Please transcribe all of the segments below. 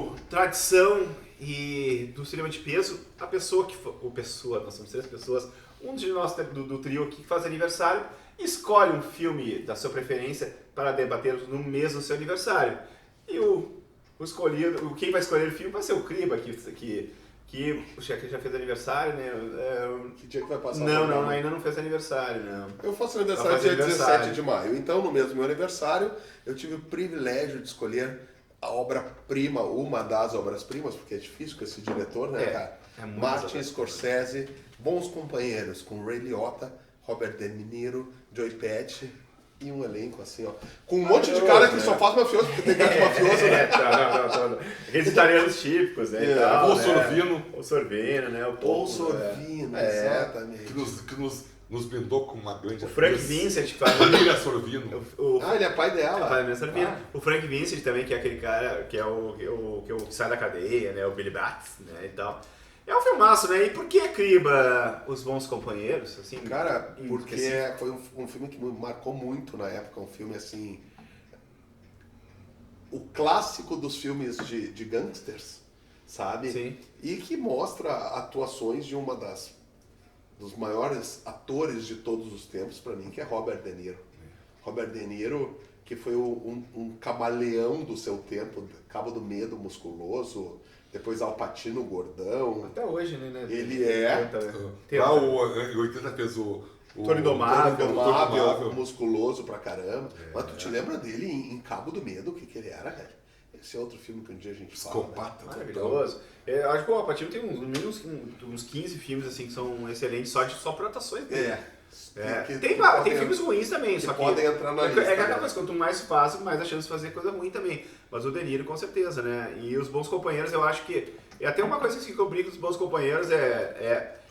como tradição e do cinema de peso, nós somos 3 pessoas, um de nós do trio aqui que faz aniversário, escolhe um filme da sua preferência para debater no mês do seu aniversário. E quem vai escolher o filme vai ser o Criba, que já fez aniversário, né? Que dia que vai passar? Não, ainda não fez aniversário, não. Eu faço aniversário dia 17 de maio. Então, no mesmo meu aniversário, eu tive o privilégio de escolher a obra-prima, uma das obras-primas, porque é difícil com esse diretor, né, cara? Martin Scorsese, Bons Companheiros, com Ray Liotta, Robert De Niro, Joey Pesci e um elenco assim, ó. Com um monte de cara que só faz mafioso, porque tem cara de mafioso, né? Aqueles italianos típicos, né? O Sorvino. O Sorvino, né? O Sorvino, exatamente. Que nos brindou com uma grande... O Frank Vincent, que faz... Família Sorvino. Ele é pai dela. É pai da Sorvino. O Frank Vincent também, que é aquele cara que é o que sai da cadeia, né? O Billy Batts, né? E tal. É um filmaço, né? E por que Criba Os Bons Companheiros? Assim, cara, porque foi um filme que me marcou muito na época. Um filme, assim... O clássico dos filmes de gangsters, sabe? Sim. E que mostra atuações de dos maiores atores de todos os tempos, pra mim, que é Robert De Niro. Robert De Niro, que foi um camaleão do seu tempo, Cabo do Medo musculoso, depois Al Pacino gordão. Até hoje, né? Ele é... Lá em 80 fez o Tony Domável, musculoso pra caramba. Mas tu te lembra dele em Cabo do Medo, o que ele era, cara? Esse é outro filme que um dia a gente fala. Psicopata. Né? Maravilhoso. Eu acho que o Al Pacino tem uns 15 filmes assim, que são excelentes só por atuações dele. Tem filmes ruins também, só que podem entrar na lista. É aquela coisa, quanto mais fácil, mais a chance de fazer coisa ruim também. Mas o De Niro, com certeza, né? E Os Bons Companheiros, eu acho que... É até uma coisa assim, que eu brinco dos Bons Companheiros,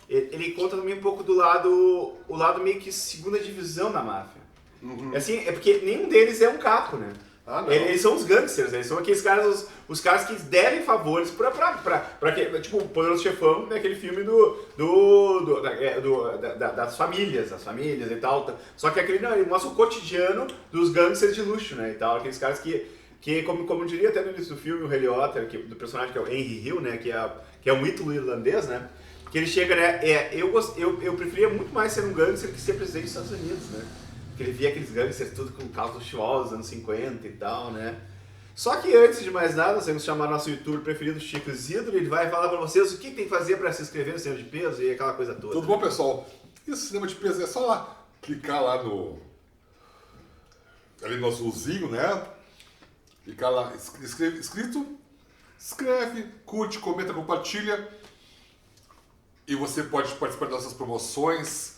ele conta também um pouco o lado meio que segunda divisão da máfia. Uhum. Assim, é porque nenhum deles é um capo, né? Eles são os gangsters, eles são aqueles caras, os caras que devem favores pra tipo, o Poderoso Chefão, né, aquele filme das famílias e tal. Só que ele mostra o cotidiano dos gangsters de luxo, né, e tal. Aqueles caras que como diria até no início do filme, o Ray Liotta, do personagem que é o Henry Hill, né, que é um ítalo irlandês, né, que ele chega, né, eu preferia muito mais ser um gangster que ser presidente dos Estados Unidos, né. Ele via aqueles gangsters tudo com carros luxuosos dos anos 50 e tal, né? Só que antes de mais nada, nós vamos chamar nosso youtuber preferido, Chico Isidro, ele vai falar pra vocês o que tem que fazer pra se inscrever no Cinema de Peso e aquela coisa toda. Tudo bom, pessoal? Esse Cinema de Peso é só lá, clicar lá ali no azulzinho, né? Clicar lá, inscrito, escreve, curte, comenta, compartilha. E você pode participar das nossas promoções,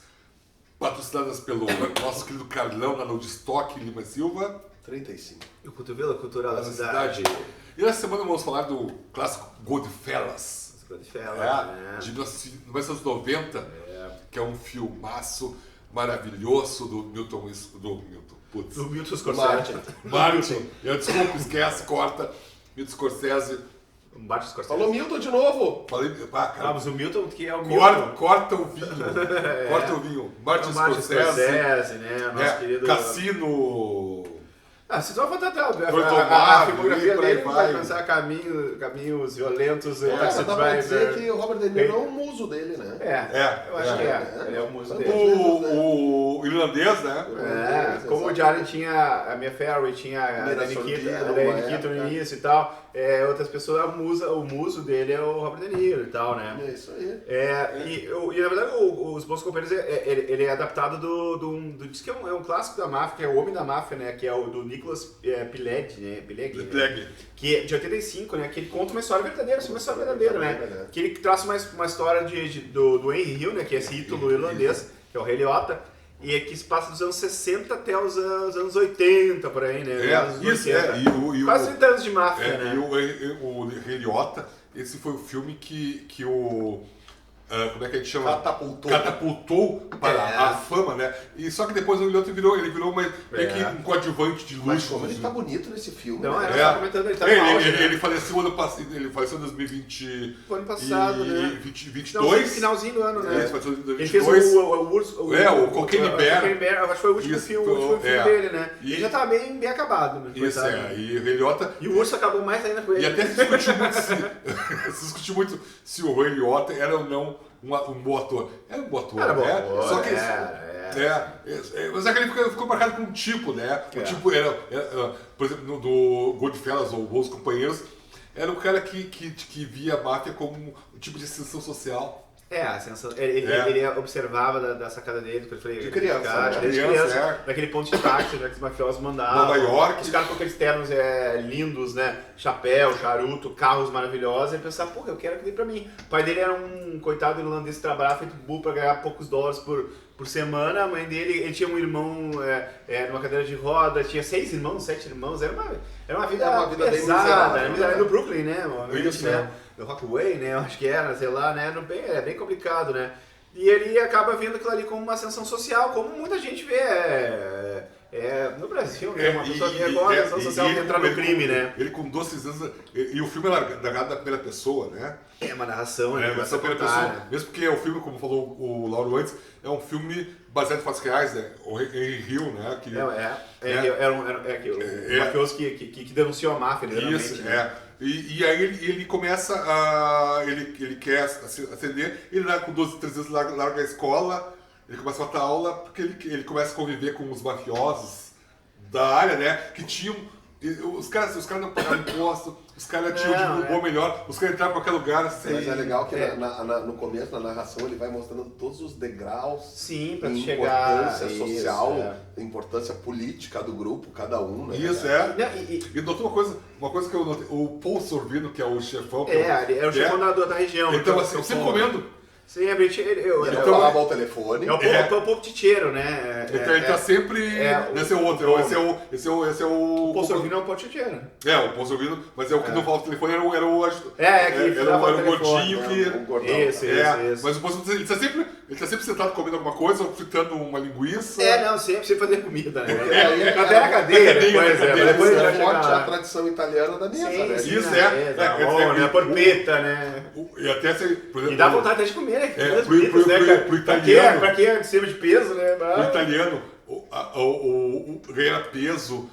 patrocinadas pelo nosso querido Carlão, lá no Destoque Lima Silva. 35. E o Cotovelo Cultural da cidade. E nessa semana vamos falar do clássico Goodfellas. De 1990, que é um filmaço maravilhoso do Milton Scorsese. Martin. Desculpa, esquece, corta. Milton Scorsese. Martin Scorsese. Falou Milton de novo. Falei, cara. Mas o Milton, que é o Milton. Corta o vinho. Corta o vinho. Martin Scorsese, né? Nosso querido... Cassino. Se tu vai botar a filmografia dele, vai pensar caminhos violentos, Taxi Dá pra dizer Driver. que o Robert De Niro é um muso dele, né? Eu acho que é. Ele é o muso dele. O irlandês, né? Como o Jaren tinha a Mia Farrow, tinha a Diane Keaton no início e tal, outras pessoas, o muso dele é o Robert De Niro e tal, né? É isso aí. E na verdade, Os Bons Companheiros, ele é adaptado diz que é um clássico da máfia, que é o Homem da Máfia, né? Que é o do Nicholas Pileggi, né? Que é de 85, né? Que ele conta uma história verdadeira, né? Que ele traz uma história do Henry Hill, né? Que é esse ítalo irlandês, que é o Ray Liotta, e que se passa dos anos 60 até os anos 80, por aí, né? Quase 30 anos de máfia, né? E o Ray Liotta, esse foi o filme que o como é que a gente chama? Catapultou. Catapultou para a fama, né? E só que depois o Liotta virou meio que um coadjuvante de luxo. Mas como ele tá bonito nesse filme. Não, né? eu tava comentando, ele tá no auge, né? Ele faleceu ano passado, ele faleceu em 2020. O ano passado, né? 22. Não, finalzinho do ano, né? Ele faleceu em 2022. Ele fez o Urso. O Cocaine Bear. Acho que foi o último filme dele, né? Ele já tá bem acabado, né? Isso, e o Ray Liotta. E o Urso acabou mais ainda com ele. E até se discutiu muito se o Ray Liotta era ou não um bom ator. Era um bom ator, era bom né? ator, Só que mas é que ele ficou marcado com um tipo, né? O tipo era, por exemplo, do Goodfellas ou Bons Companheiros, era um cara que via a máfia como um tipo de ascensão social. Ele observava da sacada dele, que ele foi de criança, desde criança, daquele ponto de táxi, né, que os mafiosos mandavam. Nova York. Os caras com aqueles ternos lindos, né? Chapéu, charuto, carros maravilhosos. Ele pensava, porra, eu quero aquilo pra mim. O pai dele era um coitado irlandês que trabalhava feito burro pra ganhar poucos dólares por semana. A mãe dele, ele tinha um irmão numa cadeira de roda, tinha 7 irmãos. Era uma vida pesada. Era no Brooklyn, né? Isso, né? No Rockaway, né? Eu acho que era, sei lá, né? É bem complicado, né? E ele acaba vendo aquilo ali como uma ascensão social, como muita gente vê no Brasil, né? Uma pessoa que agora a ascensão social entrar no crime, né? Ele com 12 anos, e o filme é narrado da primeira pessoa, né? É uma narração, né? Uma primeira pessoa. Mesmo porque o filme, como falou o Lauro antes, é um filme baseado em fatos reais, né? O Henry Hill, né? Que, era o mafioso que denunciou a máfia, literalmente. Isso, né? E aí ele começa a... Ele quer ascender, ele com 12, 13 anos larga a escola, ele começa a matar aula porque ele começa a conviver com os mafiosos da área, né? Que tinham... Os caras não pagavam imposto, os caras tinham um bom melhor, os caras entravam em qualquer lugar. Assim, mas é legal que no começo, na narração, ele vai mostrando todos os degraus. Sim, pra chegar. Importância social, isso, importância política do grupo, cada um, né? Isso, E notou uma coisa que eu notei, o Paul Sorvino, que é o chefão. Ele é o chefão da região. Então, assim, sempre comendo. Sim, ele falava ao telefone. É o pouco titeiro, né? Então ele tá sempre. Esse é o outro. Esse é o. O Paul Sorvino é o pouco titeiro. O Paul Sorvino, mas é o que não fala o telefone, era o gordinho que. Isso. Mas o Paul Sorvino, ele tá sempre sentado comendo alguma coisa, ou fritando uma linguiça. Sempre fazer comida, né? Até na cadeia, depois é forte a tradição italiana da mesa, né? Isso, a porpeta, né? E até, por exemplo. E dá vontade até de comer, né? Pro italiano. Pra quem é de cima de peso, né? Pro italiano, ganhar peso,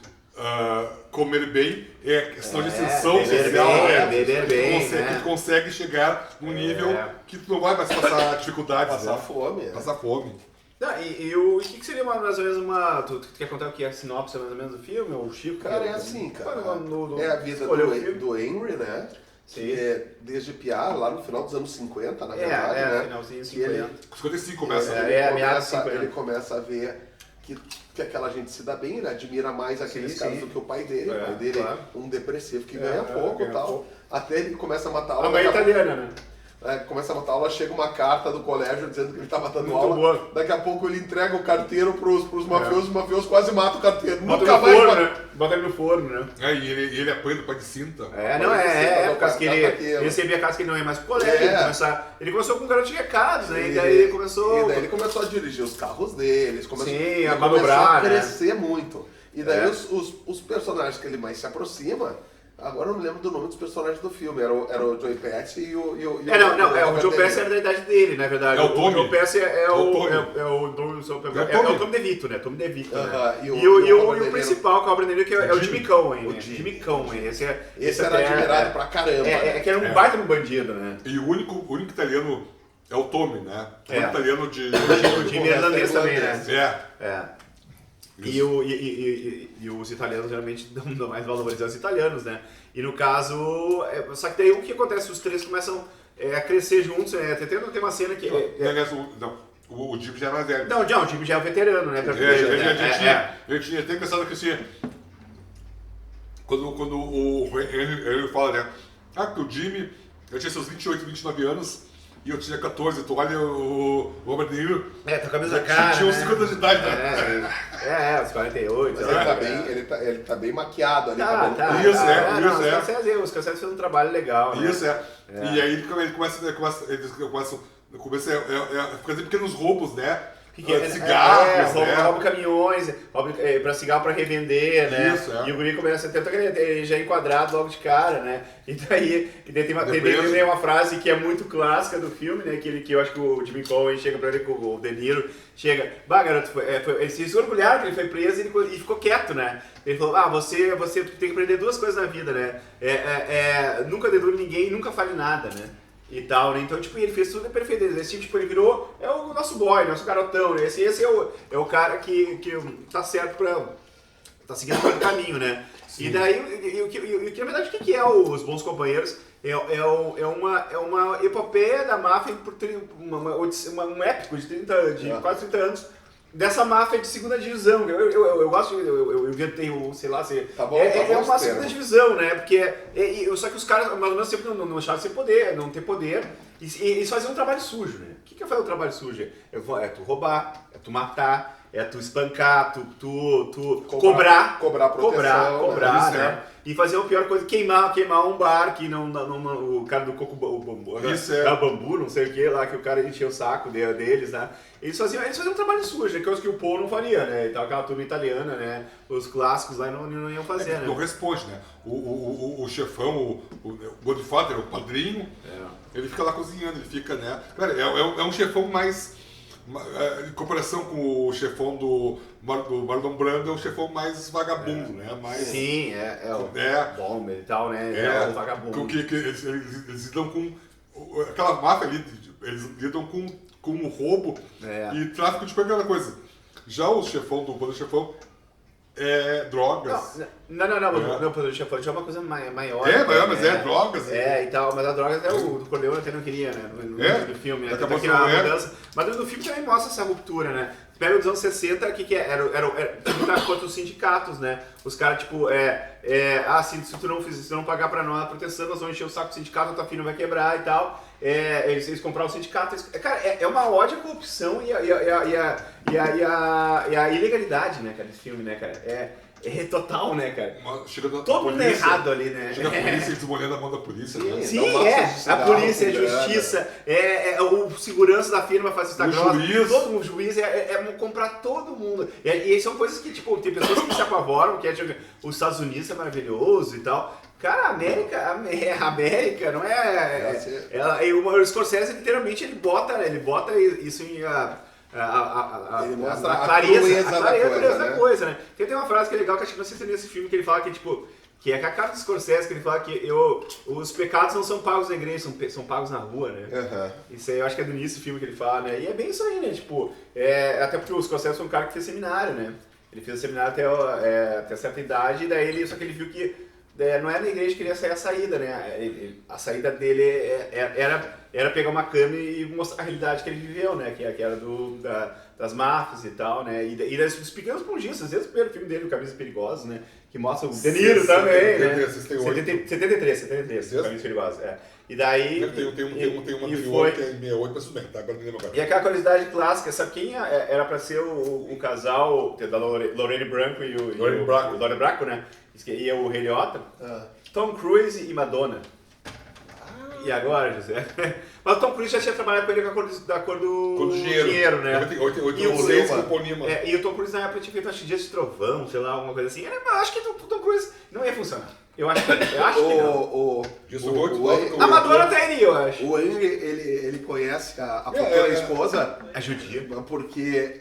comer bem, é questão de ascensão social, né? Beber bem. Que consegue chegar num nível que tu não vai mais passar dificuldades. Passar fome. Passar fome. E o que seria mais ou menos Tu quer contar o que é a sinopse mais ou menos do filme? Ou o Chico? Cara, é assim, cara. É a vida do Henry, né? Que desde piar, lá no final dos anos 50, na verdade, né? Finalzinho 50. 55 começa. Ele começa a ver que aquela gente se dá bem, ele admira mais aqueles caras do que o pai dele. O pai dele é um depressivo que ganha pouco e tal. Até ele começa a matar aula. A mãe italiana, né? Começa a matar aula, chega uma carta do colégio dizendo que ele tá matando aula. Boa. Daqui a pouco ele entrega o carteiro pros mafiosos, os mafiosos quase matam o carteiro. Bota ele no forno, né? E ele apanha do pai de cinta. Por causa que ele recebia a casa que ele não ia mais pro colégio. Ele começou com um garoto de recados, né? E daí ele começou... ele começou a dirigir os carros dele, a manobrar, a crescer muito. E daí os personagens que ele mais se aproxima... Agora eu não me lembro do nome dos personagens do filme. Era o Joey Pesci e o o Joe Pesci era da idade dele, na verdade. O Joe Pesci é o Tom DeVito, né? Tom DeVito, né? E o principal, que é o Brandon, que é o Jimmy Cohen, né? Jimmy Cohen. Esse era admirado pra caramba. Que era um baita no bandido, né? E o único italiano é o Tommy, né? O único italiano de... O Jimmy irlandês também, né? E os italianos geralmente dão mais valores aos italianos, né? E no caso, só que daí o que acontece? Os três começam a crescer juntos, tem uma cena que... O Jimmy já é mais velho. Não, o Jimmy já é veterano, né? Eu tinha até pensado que assim, quando o Henry fala, né? Que o Jimmy, eu tinha seus 28, 29 anos, e eu tinha 14, tu olha o Robert De Niro. Tá com a mesma cara. Tinha uns 50 de idade, né? Uns 48. Mas ele tá bem maquiado ali. Os Scorsese fez um trabalho legal, né? E aí eles começam No começo fazer pequenos roubos, né? Cigarros, rouba caminhões, pra cigarro pra revender, né? Isso, E o guri começa tanto que ele já é enquadrado logo de cara, né? E daí tem uma frase que é muito clássica do filme, né? Que eu acho que o Jimmy Cohen chega pra ele com o De Niro, chega, garoto, eles se orgulharam que ele foi preso e ficou quieto, né? Ele falou, você tem que aprender duas coisas na vida, né? Nunca dedure ninguém, nunca fale nada, né? E tal, né? Então, tipo, ele fez tudo perfeito. Esse tipo, ele virou, o nosso boy, nosso garotão, né? Esse é o cara que tá certo tá seguindo por um caminho, né? Sim. E daí, o que na verdade, o que é Os Bons Companheiros? É uma epopeia da máfia, um épico de quase 30 anos, dessa máfia de segunda divisão. Eu gosto, eu inventei sei lá, tá bom, uma segunda divisão, né? Porque só que os caras, mais ou menos, sempre não achavam não ter poder, e eles faziam um trabalho sujo, né? O que é fazer um trabalho sujo? É tu roubar, é tu matar, é tu espancar, tu cobrar proteção, né? E fazer a pior coisa, queimar um bar que o cara do coco bambu, não sei o que lá, que o cara encheu o saco deles, né? Eles faziam um trabalho sujo, coisa que o Paul não faria, né? Então aquela turma italiana, né? Os clássicos lá não iam fazer, né? Não responde, né? O chefão, o Godfather, o padrinho, ele fica lá cozinhando, ele fica, né? Cara, é um chefão mais... Em comparação com o chefão do Marlon Brando, é um chefão mais vagabundo, né? Sim, o bomber e tal, né? O vagabundo. Eles lidam com... Aquela máfia ali, eles lidam com o roubo e tráfico de qualquer coisa. Já o chefão do Poder Chefão é drogas. Não, o Poder Chefão já é uma coisa maior. Mas drogas. E tal, mas a droga até o Corleone até não queria, né? No filme, né? Acabou que a mudança. Mas no filme também mostra essa ruptura, né? Pega os anos 60, que era contra os sindicatos, né? Os caras, tipo, se tu não pagar pra nós a proteção, nós vamos encher o saco do sindicato, a tua filha vai quebrar e tal. Eles compraram o sindicato. Cara, é uma ódio à corrupção e a ilegalidade, né, cara, desse filme, né, cara? É total, né, cara? Todo mundo é errado ali, né? Chega a polícia desmolhando a mão da polícia, né? Sim, a polícia, a justiça, o segurança da firma faz isso, todo o juiz, comprar todo mundo. E são coisas que, tipo, tem pessoas que se apavoram, que tipo, os Estados Unidos é maravilhoso e tal. Cara, a América não é... O Scorsese, literalmente, ele bota isso em... Ele mostra a clareza da coisa, né? Tem uma frase que é legal, que acho que não sei se é nesse filme, que ele fala que, tipo, que é a cara do Scorsese, que ele fala que os pecados não são pagos na igreja, são pagos na rua, né? Isso aí eu acho que é do início do filme que ele fala, né? E é bem isso aí, né? Tipo, até porque o Scorsese foi um cara que fez seminário, né? Ele fez o seminário até certa idade, e daí só que ele viu que não era na igreja que ele ia sair a saída, né? A saída dele era pegar uma câmera e mostrar a realidade que ele viveu, né? Que era das máfias e tal, né? E dos pequenos pongistas, desde o primeiro filme dele, o Camisas Perigosas, né? Que mostra o De Niro também, né? 73, Camisas Perigosas, E daí... Tem uma anterior que é 68, mas tudo bem, tá? Agora me lembro. E aquela curiosidade clássica, sabe quem era pra ser o casal da Lorraine Bracco e o Lorraine Bracco, né? E o Rei Liotta? Tom Cruise e Madonna. E agora, José? Mas o Tom Cruise já tinha trabalhado com ele com a cor do dinheiro, né? E o Tom Cruise na época tinha feito, acho que Dias de Trovão, sei lá, alguma coisa assim. Eu acho que o Tom Cruise não ia funcionar. Eu acho que não. A Madonna até iria, eu acho. O Wayne, ele conhece a futura esposa. A judia. Porque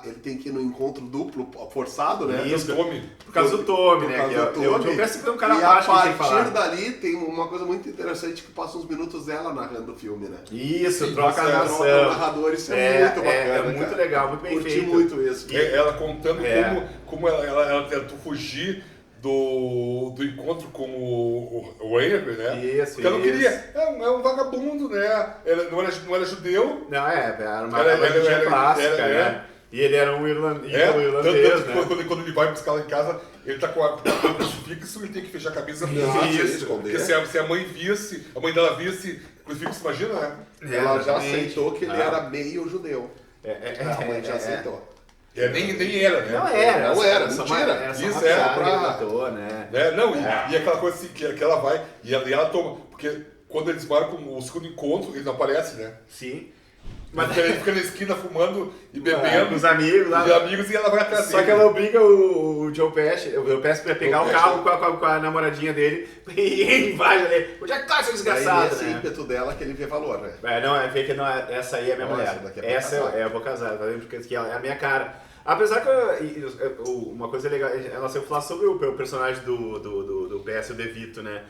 ele tem que ir no encontro duplo, forçado, né? Isso, por causa do Tommy, né? Eu penso que é um cara baixo que tem que falar. E a partir dali tem uma coisa muito interessante que passa uns minutos dela narrando o filme, né? Isso, troca a narração. O narrador, isso é muito bacana. É muito legal, muito bem feito. Curti muito isso. Ela contando como ela tentou fugir do encontro com o Wayne, né? Isso, porque ela não queria. É um vagabundo, né? Não era judeu. Não, era uma judia clássica, né? E ele era um irlandês, né? Quando ele vai buscar lá em casa, ele tá com a crucifixo, ele tem que fechar a camisa porque se a mãe dela visse crucifixo, imagina, né? Ela já aceitou que ele era meio judeu. A mãe já aceitou. Nem era, né? Não era, mentira. Isso era pra... E aquela coisa assim, que ela vai e ela toma. Porque quando eles marcam o segundo encontro, ele não aparece, né? Sim. Mas ele fica na esquina fumando e bebendo. Com os amigos lá. E amigos, e ela vai atrás dele. Só que ela obriga o Joe Pesci pra pegar o carro com a namoradinha dele e invade ali. Onde é que tá, seu desgraçado? Esse ímpeto dela que ele vê valor, né? Essa aí é minha mulher. Essa eu vou casar, tá vendo? Porque ela é a minha cara. Apesar que uma coisa legal, ela sempre fala sobre o personagem do PS, o De Vito, né?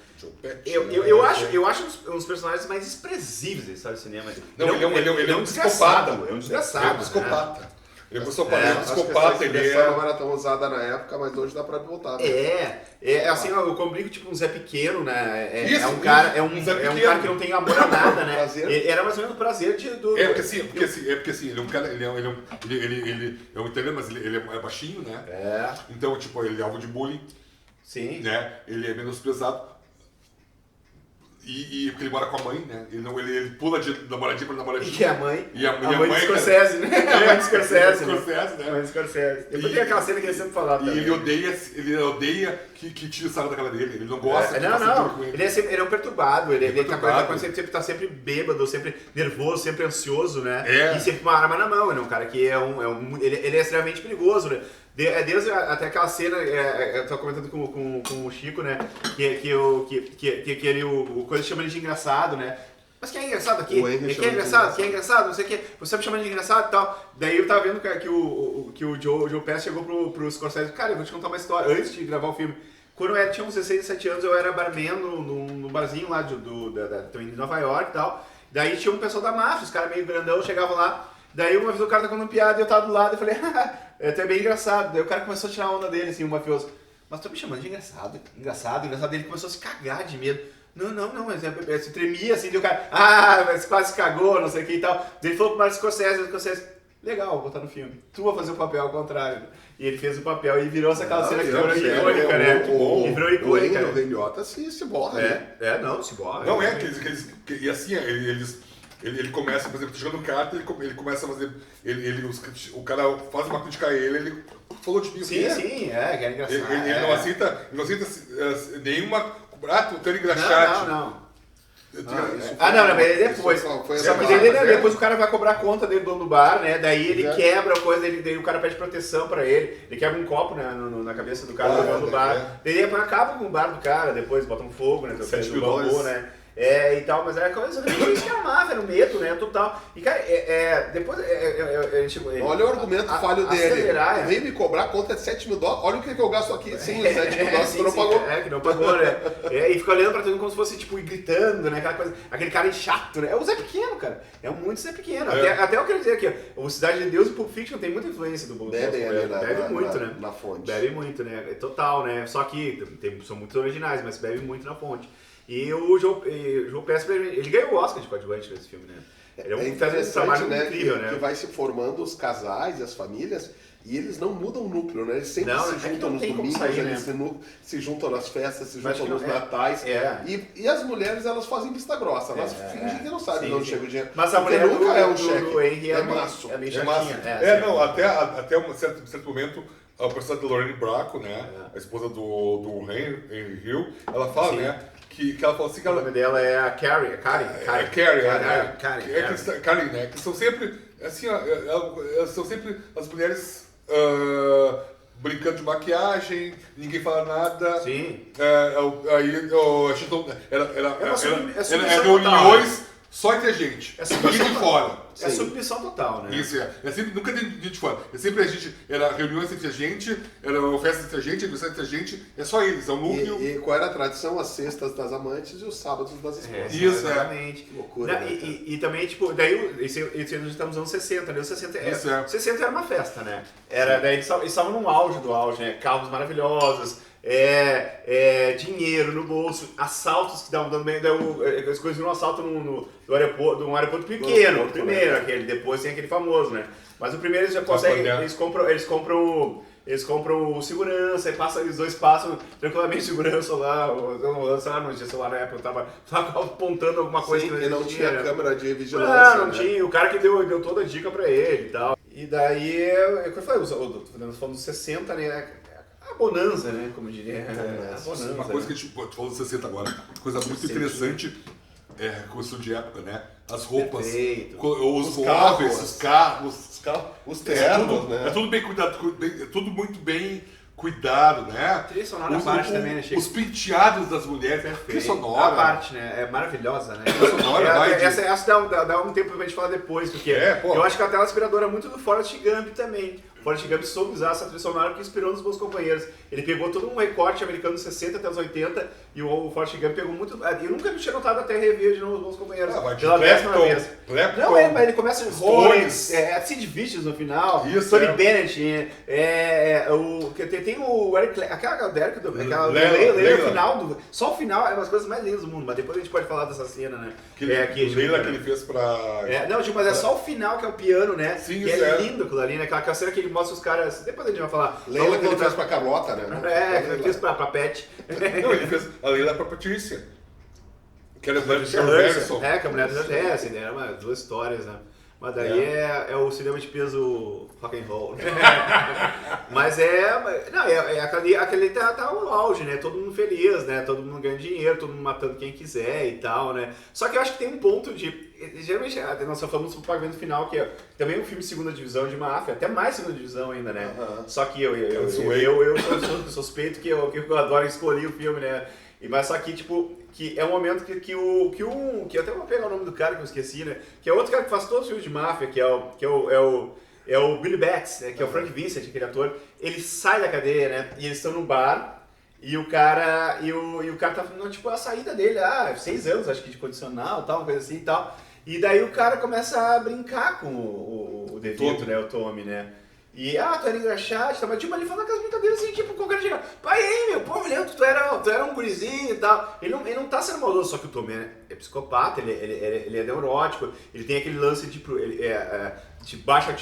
Eu acho um dos personagens mais expressíveis da história do cinema. Não, ele é um psicopata. É um desgraçado. É um psicopata. Ele é um psicopata, ele é... não era tão usada na época, mas hoje dá pra voltar. Né? Assim, eu combrico tipo um Zé Pequeno, né? Isso, um cara que não tem amor a nada, né? Era mais ou menos o prazer do... Porque assim, ele é um cara, ele é um italiano, mas ele é baixinho, né? Então, tipo, ele é alvo de bullying. Sim. Né? Ele é menosprezado. E porque ele mora com a mãe, né? Ele pula de namoradinha pra namoradinha. E a mãe? A mãe do Scorsese, né? A mãe do Scorsese. A mãe do Scorsese. Depois tem aquela cena que ele sempre falava também. E ele odeia que tire o sarro da cara dele. Ele não gosta de não. Ele é um perturbado. Ele tá sempre bêbado, sempre nervoso, sempre ansioso, né? E sempre com uma arma na mão. Ele é um cara que ele é extremamente perigoso, né? Desde até aquela cena, eu tava comentando com o Chico, né? Que o coisa chama ele de engraçado, né? Mas quem é engraçado aqui? Quem é engraçado? Não sei o que. Você me chama de engraçado e tal. Daí eu tava vendo que o Joe Pesci chegou pro Scorsese. Cara, eu vou te contar uma história. Antes de gravar o filme, quando eu tinha uns 16, 17 anos, eu era barman no barzinho lá de Nova York e tal. Daí tinha um pessoal da máfia, os caras meio grandão, chegavam lá. Daí uma vez o cara tá contando piada e eu tava do lado e falei, é até bem engraçado. Daí o cara começou a tirar a onda dele, assim, o mafioso. Mas tu me chamando de engraçado. Ele começou a se cagar de medo. Não, mas se tremia assim, daí o cara, mas quase cagou, não sei o que e tal. Daí ele falou pro Martin Scorsese, legal, vou botar no filme. Tu vai fazer o papel ao contrário. E ele fez o papel e virou essa cena que virou icônica, né? E virou icônica. O Rei Liotta se borra, né? Se borra. Não, e assim, ele começa, por exemplo, jogando carta, ele começa a fazer. O cara faz uma crítica a ele falou de mim. Sim, que era engraçado. Ele não aceita nenhuma. Tu tem engraxate. Não. Mas depois. Depois o cara vai cobrar a conta dele do dono do bar, né? Daí ele quebra a coisa, daí o cara pede proteção pra ele. Ele quebra um copo, né, na cabeça do cara do dono do bar. Daí depois acaba com o bar do cara, depois bota um fogo, né? $7 mil, né? E tal, mas era coisa isso que era máfia, era o medo, né? Total. E cara, depois olha o argumento falho dele. Vem me cobrar conta de $7 mil. Olha o que eu gasto aqui sem os $7 mil que não pagou. Que não pagou, né? E fica olhando pra todo mundo como se fosse, tipo, gritando, né? Aquela coisa, aquele cara chato, né? É o Zé Pequeno, cara. É muito Zé Pequeno. Até eu quero dizer aqui, o Cidade de Deus e Pulp Fiction tem muita influência do Bob. Bebe muito, né? Na fonte. Bebe muito, né? Total, né? Só que são muito originais, mas bebe muito na fonte. E o Joe Pesci, ele ganhou o Oscar de coadjuvante nesse filme, né? Ele faz um trabalho incrível, né? Que vai se formando os casais e as famílias e eles não mudam o núcleo, né? Eles sempre se juntam nos domingos, eles se juntam nas festas, se juntam nos natais. E as mulheres, elas fazem vista grossa, elas fingem que não sabem de onde chega o dinheiro. Mas a mulher nunca é um cheque, do Henry é maço. É meio chatinha. Até um certo momento, a personagem da Lorraine Bracco, né? A esposa do Henry Hill, ela fala, né? Que ela fala assim que o nome dela é a Karen, né? Que são sempre, assim, elas são sempre as mulheres brincando de maquiagem, ninguém fala nada. Sim. Aí a gente era reuniões só entre a gente, ninguém de fora. É submissão total, né? Isso, sempre, nunca de gente de fora. Sempre a gente, era reuniões entre a gente, era festa entre a gente, aniversário entre a gente, é só eles, é o núcleo. E qual era a tradição? As sextas das amantes e os sábados das esposas. Isso, exatamente. Que loucura. E também, tipo, daí, esse nós estamos nos anos 60, né? Os 60, 60 era uma festa, né? Daí eles estavam no auge do auge, né? Carros maravilhosos, dinheiro no bolso, assaltos que estavam dando bem, as coisas viram um assalto no aeroporto pequeno, primeiro aquele, depois tem aquele famoso, né? Mas o primeiro eles já conseguem, eles compram o segurança, os dois passam tranquilamente segurança lá, no dia celular na época eu tava apontando alguma coisa que não tinha câmera de vigilância. Não tinha, o cara que deu toda a dica pra ele e tal. E daí, eu falei, nós falamos dos 60, né? A bonança, né? Como diria. A bonança. Uma coisa que a gente falou dos 60 agora, coisa muito interessante reconstrução de época, né? As roupas, Perfeito. os móveis, os carros, os ternos, né? É tudo bem cuidado, é tudo muito bem cuidado, né? A trilha sonora parte também, né, Chico? Os penteados das mulheres, trilha sonora. A parte, né? É maravilhosa, né? Trilha sonora, essa dá um tempo pra gente falar depois, porque eu acho que a tela inspiradora é muito do Forrest Gump também. Forrest Gump soube usar essa trilha sonora que inspirou nos Bons Companheiros. Ele pegou todo um recorte americano dos 60 até os 80 e o Forrest Gump pegou muito... Eu nunca tinha notado até rever de novo os Bons Companheiros. Pela 10ª vez. Não, mas ele começa em Rollins, Sid Vicious no final, Tony Bennett, tem o Eric Clapton, aquela Leila no final, só o final é uma das coisas mais lindas do mundo, mas depois a gente pode falar dessa cena, né? Leila que ele fez pra... mas é só o final que é o piano, né? Sim, que é lindo aquilo ali, né? Aquela cena que ele mostra os caras, depois a gente vai falar. Leila que ele fez pra Carlota, né? Que ele fez pra Pet. Não, ele fez a Leila pra Patrícia. Que era a mulher de Harrison. Que a mulher do Harrison, né? Eram duas histórias, né? Mas daí é o cinema de peso rock and roll. Mas aquele tá no auge, né? Todo mundo feliz, né? Todo mundo ganhando dinheiro, todo mundo matando quem quiser e tal, né? Só que eu acho que tem um ponto de... Geralmente, nós só falamos sobre o pagamento final, que é também um filme de segunda divisão de máfia, até mais segunda divisão ainda, né? Só que eu sou suspeito que eu adoro escolher o filme, né? Mas só que, tipo, que é um momento que eu até vou pegar o nome do cara que eu esqueci, né? Que é outro cara que faz todos os filmes de máfia, que é o Billy Batts, né? Que é o Frank Vincent, aquele ator. Ele sai da cadeia, né? E eles estão no bar e o cara tá falando, tipo, a saída dele, 6 anos, acho que de condicional, tal, uma coisa assim e tal. E daí o cara começa a brincar com o DeVito, né? O Tommy, né? E, tu era engraxado, tá? Mas tipo, ele falando aquelas brincadeiras assim, tipo, qualquer dia, pai, aí, meu, pô, me lembro, tu era um gurizinho e tal. Ele não tá sendo maldoso, só que o Tommy é psicopata, ele é neurótico, ele tem aquele lance de baixa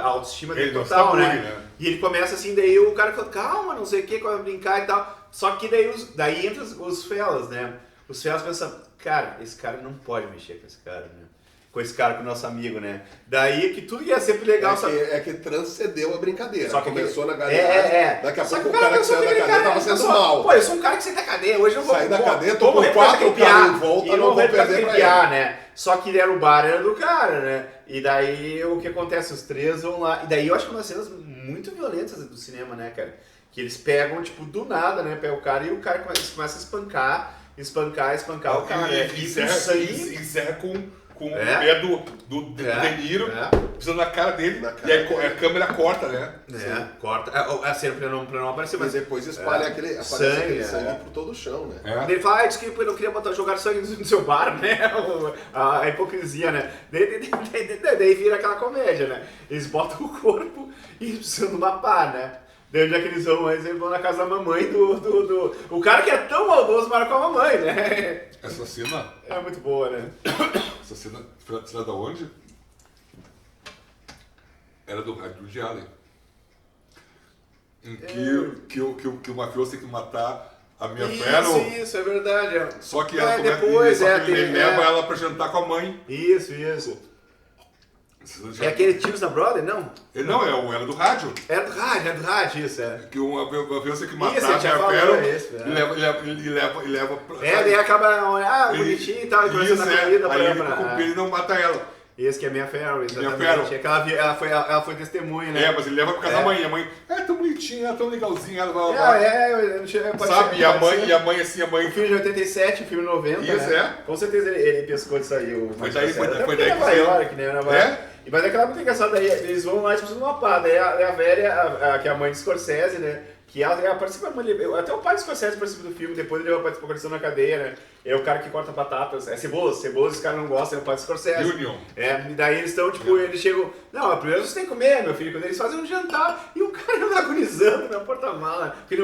autoestima dele total, né? E ele começa assim, daí o cara fala, calma, não sei o que, vai brincar e tal. Só que daí entra os felas, né? Os felas pensam, cara, esse cara não pode mexer com esse cara, né? Com esse cara, com o nosso amigo, né? Daí que tudo ia ser legal. Que transcendeu a brincadeira. Só que começou na galera. Daqui a pouco o cara que saiu da cadeia tava sendo mal. Pô, eu sou um cara que sai da cadeia. Hoje eu não vou... Sair da cadeia, tô com 4 caras em volta, não vou perder pra ele. Né? Só que o bar era do cara, né? E daí o que acontece? Os três vão lá. E daí eu acho que uma das cenas muito violentas do cinema, né, cara? Que eles pegam, tipo, do nada, né? Pega o cara e o cara começa a espancar o cara. E encerra com o pé do De Niro, pisando na cara dele, e aí a câmera corta, né? Corta. A cena pra não aparecer, mas depois espalha aquele sangue por todo o chão, né? Ele fala, disse que eu não queria jogar sangue no seu bar, né? A hipocrisia, né? Daí vira aquela comédia, né? Eles botam o corpo e precisam mapar, né? Daí onde é que eles vão na casa da mamãe do... O cara que é tão maldoso marcou a mamãe, né? Essa cena... É muito boa, né? Essa cena da onde? Era do Woody Allen. Em que o mafioso tem que matar a Mia Farrow. Isso, é verdade. Só que ela ele leva ela pra jantar com a mãe. Isso. É aquele Tios da Brother, não? Não, era do rádio. Era do rádio, isso, é. Que uma vez tem que matar a Mia Farrow e leva pra... daí acaba, bonitinho e tal, e começa na comida pra... Aí ele fica com pena e não mata ela. Esse que é Mia Farrow, exatamente. Ela foi testemunha, né? Mas ele leva pra casa da mãe. A mãe é tão bonitinha, é tão legalzinha. Ela vai... Sabe? E a mãe assim, a mãe... O filme de 87, o filme 90, isso, né? Com certeza ele pescou disso aí. Foi daí que Nova York, né? Mas é aquela muito engraçada, daí eles vão lá e precisam mapar. Daí a velha, que é a mãe de Scorsese, né? Que ela participa, até o pai de Scorsese participa do filme, depois ele vai participar da na cadeia, né? É o cara que corta batatas, cebolas, os caras não gostam, é o pai de Scorsese. Union. E daí eles estão, tipo, eles chegam, não, primeiro você tem que comer, meu filho, quando eles fazem um jantar, e o cara não tá agonizando na porta-mala, porque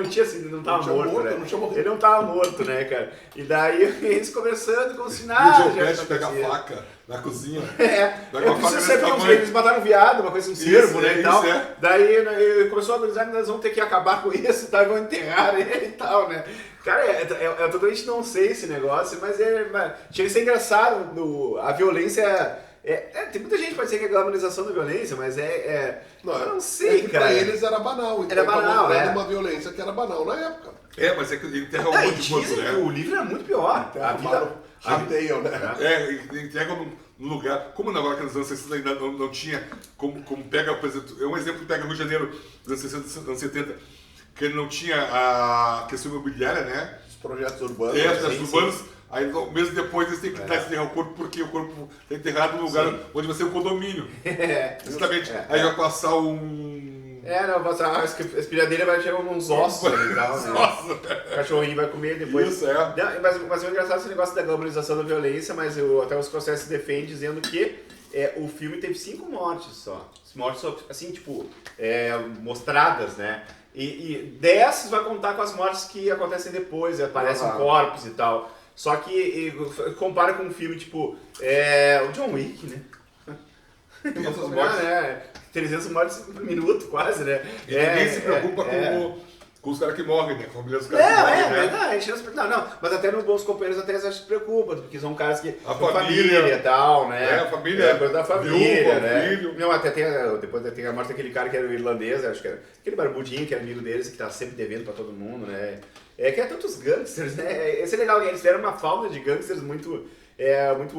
não tava morto, né? Ele não tava morto, né, cara? E daí eles conversando, como se nada. E o Joe Pesci pega a faca na cozinha. Eles mataram um viado, uma coisa, um cervo, né, e tal. Daí ele começou a agonizar, nós vamos ter que acabar com isso, tá? E vão enterrar ele e tal, né? Cara, é totalmente não sei esse negócio, mas chega a ser engraçado. A violência... tem muita gente que pode dizer que é glamorização da violência, mas eu não sei, cara. Pra eles era banal. Então era banal, uma violência que era banal na época. Mas é que ele enterra um monte de corpo, né? O livro é muito pior. Chateiam, né? Entrega num lugar, como na hora nos anos 60 ainda não tinha, como pega, por exemplo, é um exemplo que pega no Rio de Janeiro dos anos 60, anos 70, que ele não tinha a questão imobiliária, né? Os projetos urbanos. Projetos urbanos. Aí, mesmo depois, eles têm que enterrar o corpo, porque o corpo está enterrado no lugar onde vai ser o condomínio. Justamente. Aí vai passar vai passar a espilhadeira, vai tirar uns ossos ali e tal, né? O cachorrinho vai comer depois. Isso, Mas é engraçado esse negócio da glamorização da violência, mas até o Scorsese se defende dizendo que o filme teve 5 mortes só. Mortes, assim, tipo, mostradas, né? E dessas vai contar com as mortes que acontecem depois, aparecem corpos e tal. Só que compara com um filme tipo o John Wick, né? 300 mortes por minuto, quase, né? E ninguém se preocupa com os caras que morrem, né? Com a família dos caras que morrem, verdade. Não, mas até no Bons Companheiros até se preocupam, porque são caras que... A família e tal, né? A família. A coisa da família, viúva, né? Filho. Não, até depois tem a morte daquele cara que era o irlandês, acho que era aquele barbudinho que era amigo deles, que tá sempre devendo pra todo mundo, né? Que é tantos gangsters, né? Esse é legal, eles fizeram uma fauna de gangsters muito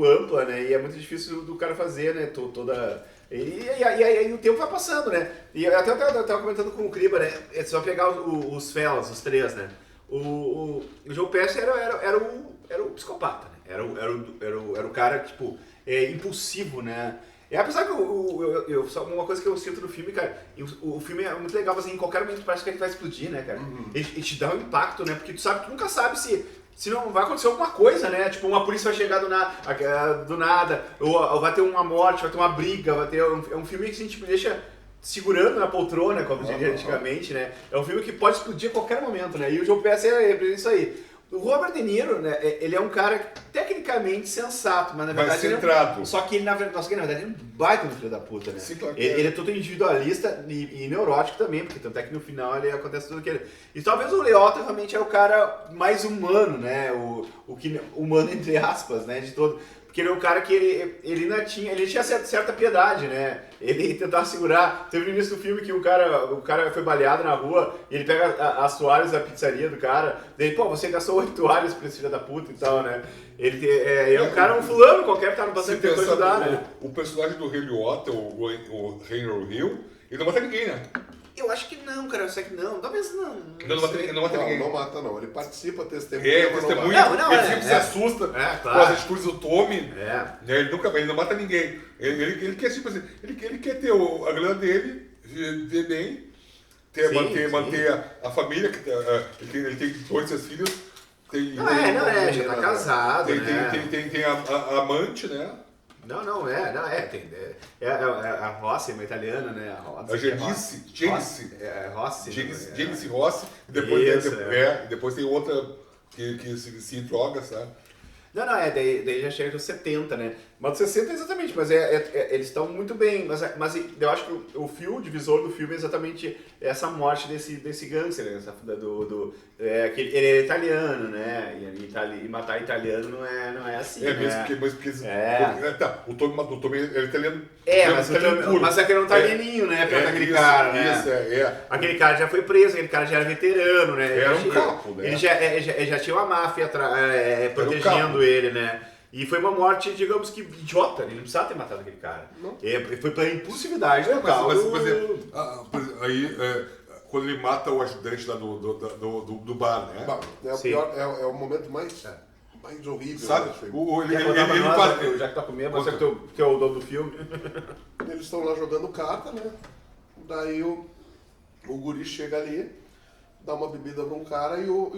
ampla, né? E é muito difícil do cara fazer, né? Toda... E o tempo vai passando, né? E até eu tava comentando com o Kriba, né? É só pegar os Fellas, os 3, né? O Joe Pesci era o psicopata, né? Era o cara, tipo, impulsivo, né? Apesar que só uma coisa que eu sinto no filme, cara, o filme é muito legal, assim, em qualquer momento parece que ele vai explodir, né, cara? Ele te dá um impacto, né? Porque tu nunca sabe se não vai acontecer alguma coisa, né? Tipo, uma polícia vai chegar do nada, ou vai ter uma morte, vai ter uma briga, vai ter... É um filme que assim, tipo, deixa segurando na poltrona, como diria antigamente, né? É um filme que pode explodir a qualquer momento, né? E o Joe Pesci é isso aí. O Robert De Niro, né, ele é um cara tecnicamente sensato, mas na verdade... centrado. Só que ele, na verdade, ele é um baita no filho da puta, né? Sim, claro. Ele é todo individualista e neurótico também, porque tanto é que no final ele acontece tudo aquilo. E talvez o Liotta realmente é o cara mais humano, né? O que humano entre aspas, né? De todo... Porque ele é um cara que ele tinha certa piedade, né? Ele tentava segurar. Teve no início do filme que o cara foi baleado na rua e ele pega as toalhas da pizzaria do cara. Daí, você gastou 8 toalhas pra esse filho da puta e tal, né? Ele é um cara, um fulano qualquer que tá no passando tentou ajudar, né? O personagem do Ray Liotta, o Henry Hill, ele não mata ninguém, né? Eu acho que não, cara, eu sei que não. Talvez não. Ele não mata ninguém. Não mata, não. Ele participa, testemunha. Testemunha. Não, ele sempre se assusta claro. com as atitudes do Tommy. Né? Ele não mata ninguém. Ele quer, tipo assim, ele quer ter a grana dele, viver bem, manter a família. Ele tem 2, 3 filhos. Já tá casado, tem a amante, né? É a Rossi, uma italiana, né? A Janice. Rossi. Rossi. Depois tem outra que se droga, sabe? Daí já chega nos 70, né? Mas 60 exatamente, mas eles estão muito bem, mas eu acho que o fio divisor do filme é exatamente essa morte desse gangster, né? Que ele é italiano, né? E matar italiano não é assim, né? Mesmo porque o Tommy é italiano. Mas aquele é um italianinho, né? Perto daquele cara, né? Aquele cara já foi preso, aquele cara já era veterano, né? Era um capo, né? Ele já tinha uma máfia protegendo ele, né? E foi uma morte, digamos que idiota, ele não precisava ter matado aquele cara. Foi pela impulsividade total. Mas, por exemplo, quando ele mata o ajudante lá do bar, né? É o pior, é o momento mais horrível. Sabe? Já que tá comendo, mas é que é o dono do filme. Eles estão lá jogando carta, né? Daí o guri chega ali, dá uma bebida pra um cara e o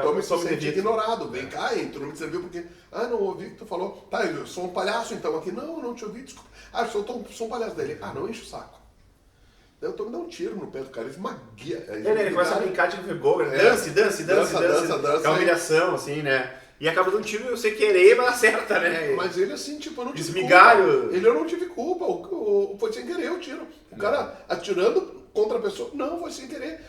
Tommy se sente ignorado. Vem cá, tu não me serviu porque... não ouvi o que tu falou. Tá, eu sou um palhaço então aqui. Não te ouvi, desculpa. Eu sou um palhaço dele. Não enche o saco. Daí o Tommy dá um tiro no pé do cara, ele esmaguia. Ele começa a brincar de gol, dance. É uma humilhação, assim, né? E acaba dando um tiro sem querer, mas acerta, né? Mas ele assim, tipo, eu não tive culpa. Eu não tive culpa, foi sem querer o tiro. O cara atirando contra a pessoa, não, foi sem querer.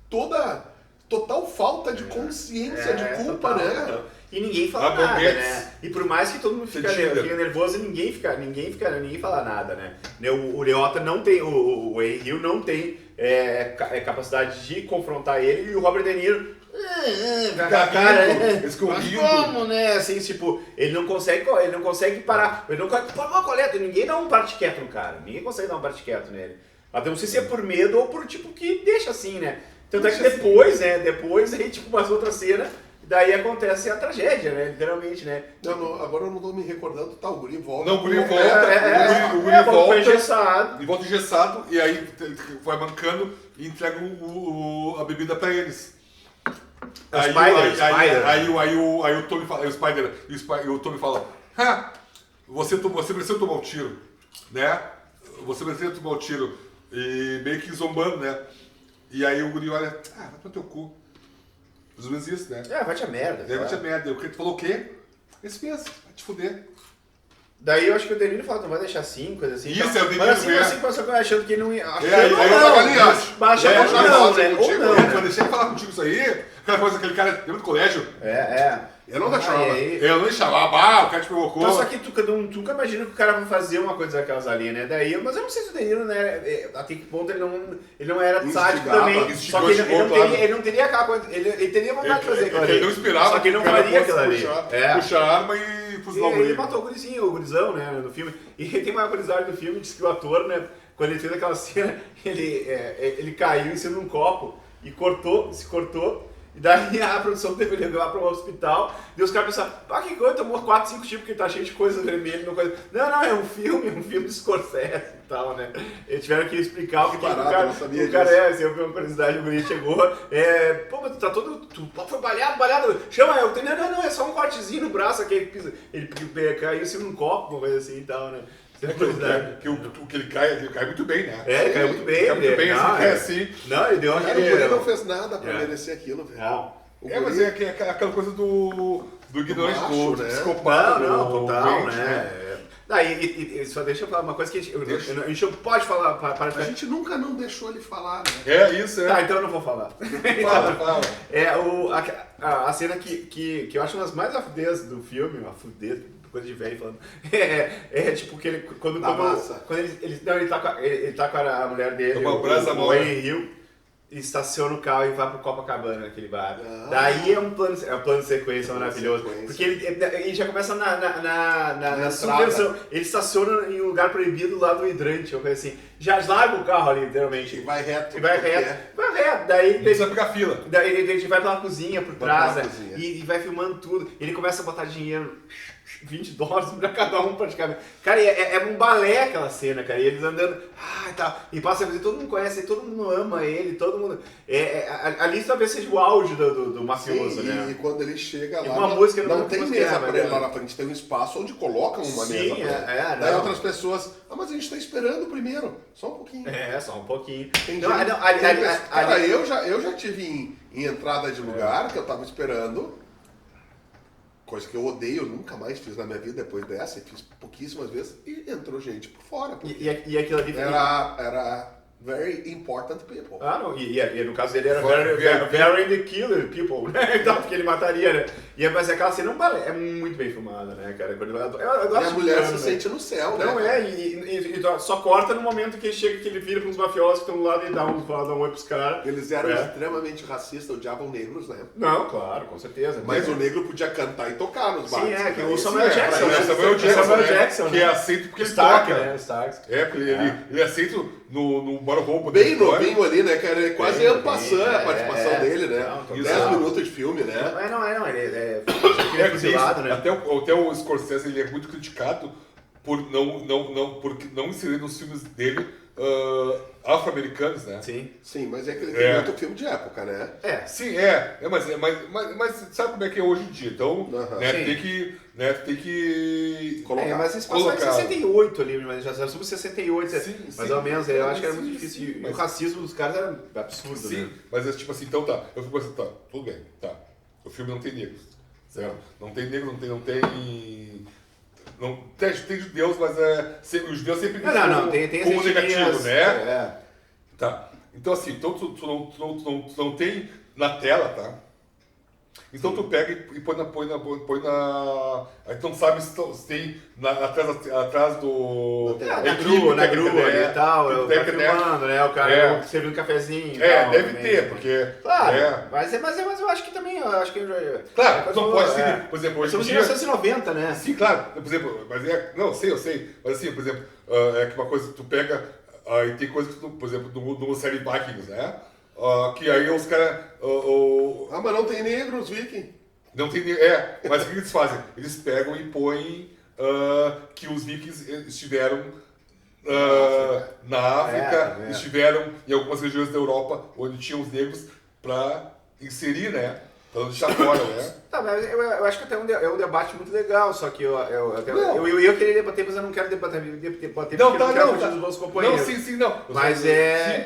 Total falta de consciência, de culpa, total, né? Total. E ninguém fala nada, né? E por mais que todo mundo fica nervoso, ninguém fala nada, né? O Liotta não tem, o Henry Hill não tem capacidade de confrontar ele, e o Robert De Niro Mas como, né? Assim, tipo, ele não consegue parar. Ele não consegue parar uma coleta. Ninguém dá um parte quieto no cara. Ninguém consegue dar um parte quieto nele. Até não sei se é por medo ou por tipo que deixa assim, né? Tanto é que depois, né? Depois aí, tipo, umas outras cenas. Daí acontece a tragédia, né? Literalmente, né? Agora eu não tô me recordando, tá? O guri volta. Não, o guri volta. O guri volta engessado. E volta engessado, e aí vai mancando e entrega a bebida pra eles. Aí o Tommy fala, o Tommy fala, você mereceu tomar um tiro, né? Você mereceu tomar um tiro. E meio que zombando, né? E aí o guri olha, vai pro teu cu. Mais ou menos isso, né? Vai te a merda. Vai te a merda. O que tu falou o quê? Esse mesmo, vai te fuder. Daí eu acho que o Deniro fala, não vai deixar assim, coisa assim. Isso, então. É o Deniro. Mas assim, passou achando que ele não ia. Aí eu tava ali, acho. Achando não, né? Ou não. Vai deixar de falar contigo isso aí? Aquela coisa, aquele cara dentro do colégio. Eu não deixava. Eu não deixava. O cara te provocou. Então, só que tu nunca imagina que o cara vai fazer uma coisa daquelas ali, né? Daí, mas eu não sei se o Deniro, né? Até que ponto ele não era sádico também. Só que ele não teria aquela coisa. Ele teria vontade de fazer aquilo ali. Ele não esperava. Só que ele não faria aquilo ali. Puxar a arma e fuzilar o guri. Ele matou o gurizinho, o gurizão, né? No filme. E tem uma curiosidade do filme, diz que o ator, né? Quando ele fez aquela cena, ele caiu em cima de um copo e se cortou. E daí a produção teve que levar para o hospital, e os caras pensaram, que coisa, tomou 4, 5 tipos, porque tá cheio de coisa vermelha, não, é um filme de Scorsese e tal, né? Eles tiveram que explicar o que barato, o cara, não sabia assim, eu vi uma curiosidade, o guri chegou, mas tu tá todo, tu foi baleado, chama, não, é só um cortezinho no braço, aqui, ele caiu em cima de um copo, uma coisa assim e tal, né? Que ele cai muito bem, né? Ele caiu muito bem. Cai muito bem, assim. Não, ele deu uma... Ele não fez nada pra merecer aquilo, velho. Mas é aquela coisa do ignorante, do psicopata. Não, total, né? Daí, só deixa eu falar uma coisa que a gente não pode falar. A gente nunca não deixou ele falar, né? Tá, então eu não vou falar. Fala. A cena que eu acho uma das mais afudez do filme, coisa de velho falando. Tipo que ele. Quando ele tá com a mulher dele, o Henry Hill, estaciona o carro e vai pro Copacabana, naquele bar. Daí é um plano de sequência maravilhoso. Porque ele já começa na subversão. Ele estaciona em um lugar proibido lá do hidrante, ou coisa assim. Já larga o carro ali, literalmente. E vai reto. Vai reto. Daí ele vai pegar fila. Daí ele vai pela cozinha por trás, né? E vai filmando tudo. Ele começa a botar dinheiro. $20 pra cada um praticamente. Cara, é um balé aquela cena, cara. E eles andando, e tal. E passa a coisa, todo mundo conhece, todo mundo ama ele, todo mundo. Ali talvez seja o auge do mafioso, né? E quando ele chega lá, uma música não tem mesa pra ele lá na frente, tem um espaço onde colocam uma mesa pra ele. Daí outras pessoas, mas a gente tá esperando primeiro, só um pouquinho. Só um pouquinho. Cara, eu já tive em entrada de lugar que eu tava esperando. Coisa que eu odeio, eu nunca mais fiz na minha vida depois dessa, e fiz pouquíssimas vezes, e entrou gente por fora. E aquilo ali era very important people. Não, e no caso dele era very the killer people, né? Então, porque ele mataria, né? Mas aquela cena é muito bem filmada, né, cara? E a mulher se sente no céu, não, né? E só corta no momento que ele chega, que ele vira para uns mafiosos que estão do lado e dá um oi pros caras. Eles eram extremamente racistas, odiavam negros, né? Não, claro, com certeza. Mas o negro podia cantar e tocar nos bares. Sim, que o Samuel Jackson. Samuel Jackson, que é aceito porque ele toca. Né? Porque ele é aceito no bar roubo. Bem novinho ali, né, cara? Ele quase ia passando a participação dele, né? 10 minutos de filme, né? Não, ele fuzilado, né? Até o Scorsese, ele é muito criticado por não inserir nos filmes dele afro-americanos, né? Sim, mas é que ele tem muito filme de época, né? Mas sabe como é que é hoje em dia? Então, tem que colocar. Mas esse passou em 68 ali, mas já era sobre 68, mais ou menos. Eu acho que era muito difícil. E o racismo dos caras era absurdo, né? Mas tipo assim, então tá. Eu fico pensando, tudo bem, tá. O filme não tem negros. Não tem negro, não tem judeus, mas os judeus sempre tem como negativo, né? É. Tá. Então assim, tu não tem na tela, tá? Então tu pega e põe na. Aí tu não sabe se tem atrás do. Na grua ali e tal, o cara filmando, né? O cara servindo um cafezinho. Deve ter, porque. Claro, mas eu acho que também. Claro, não pode ser. Por exemplo, hoje em dia. 1990, né? Sim, claro. Por exemplo, mas não, eu sei. Mas assim, por exemplo, é que uma coisa, tu pega. Aí tem coisa que tu, por exemplo, do série Vikings, né? Que aí os caras. Mas não tem negros, Viking. Não tem. Mas o que eles fazem? Eles pegam e põem que os Vikings estiveram na África, estiveram em algumas regiões da Europa onde tinham os negros para inserir, né? Pra não deixar fora, né? Tá, mas eu acho que até é um debate muito legal, só que eu queria debater, mas eu não quero debater porque eu não quero fugir dos meus companheiros. Não.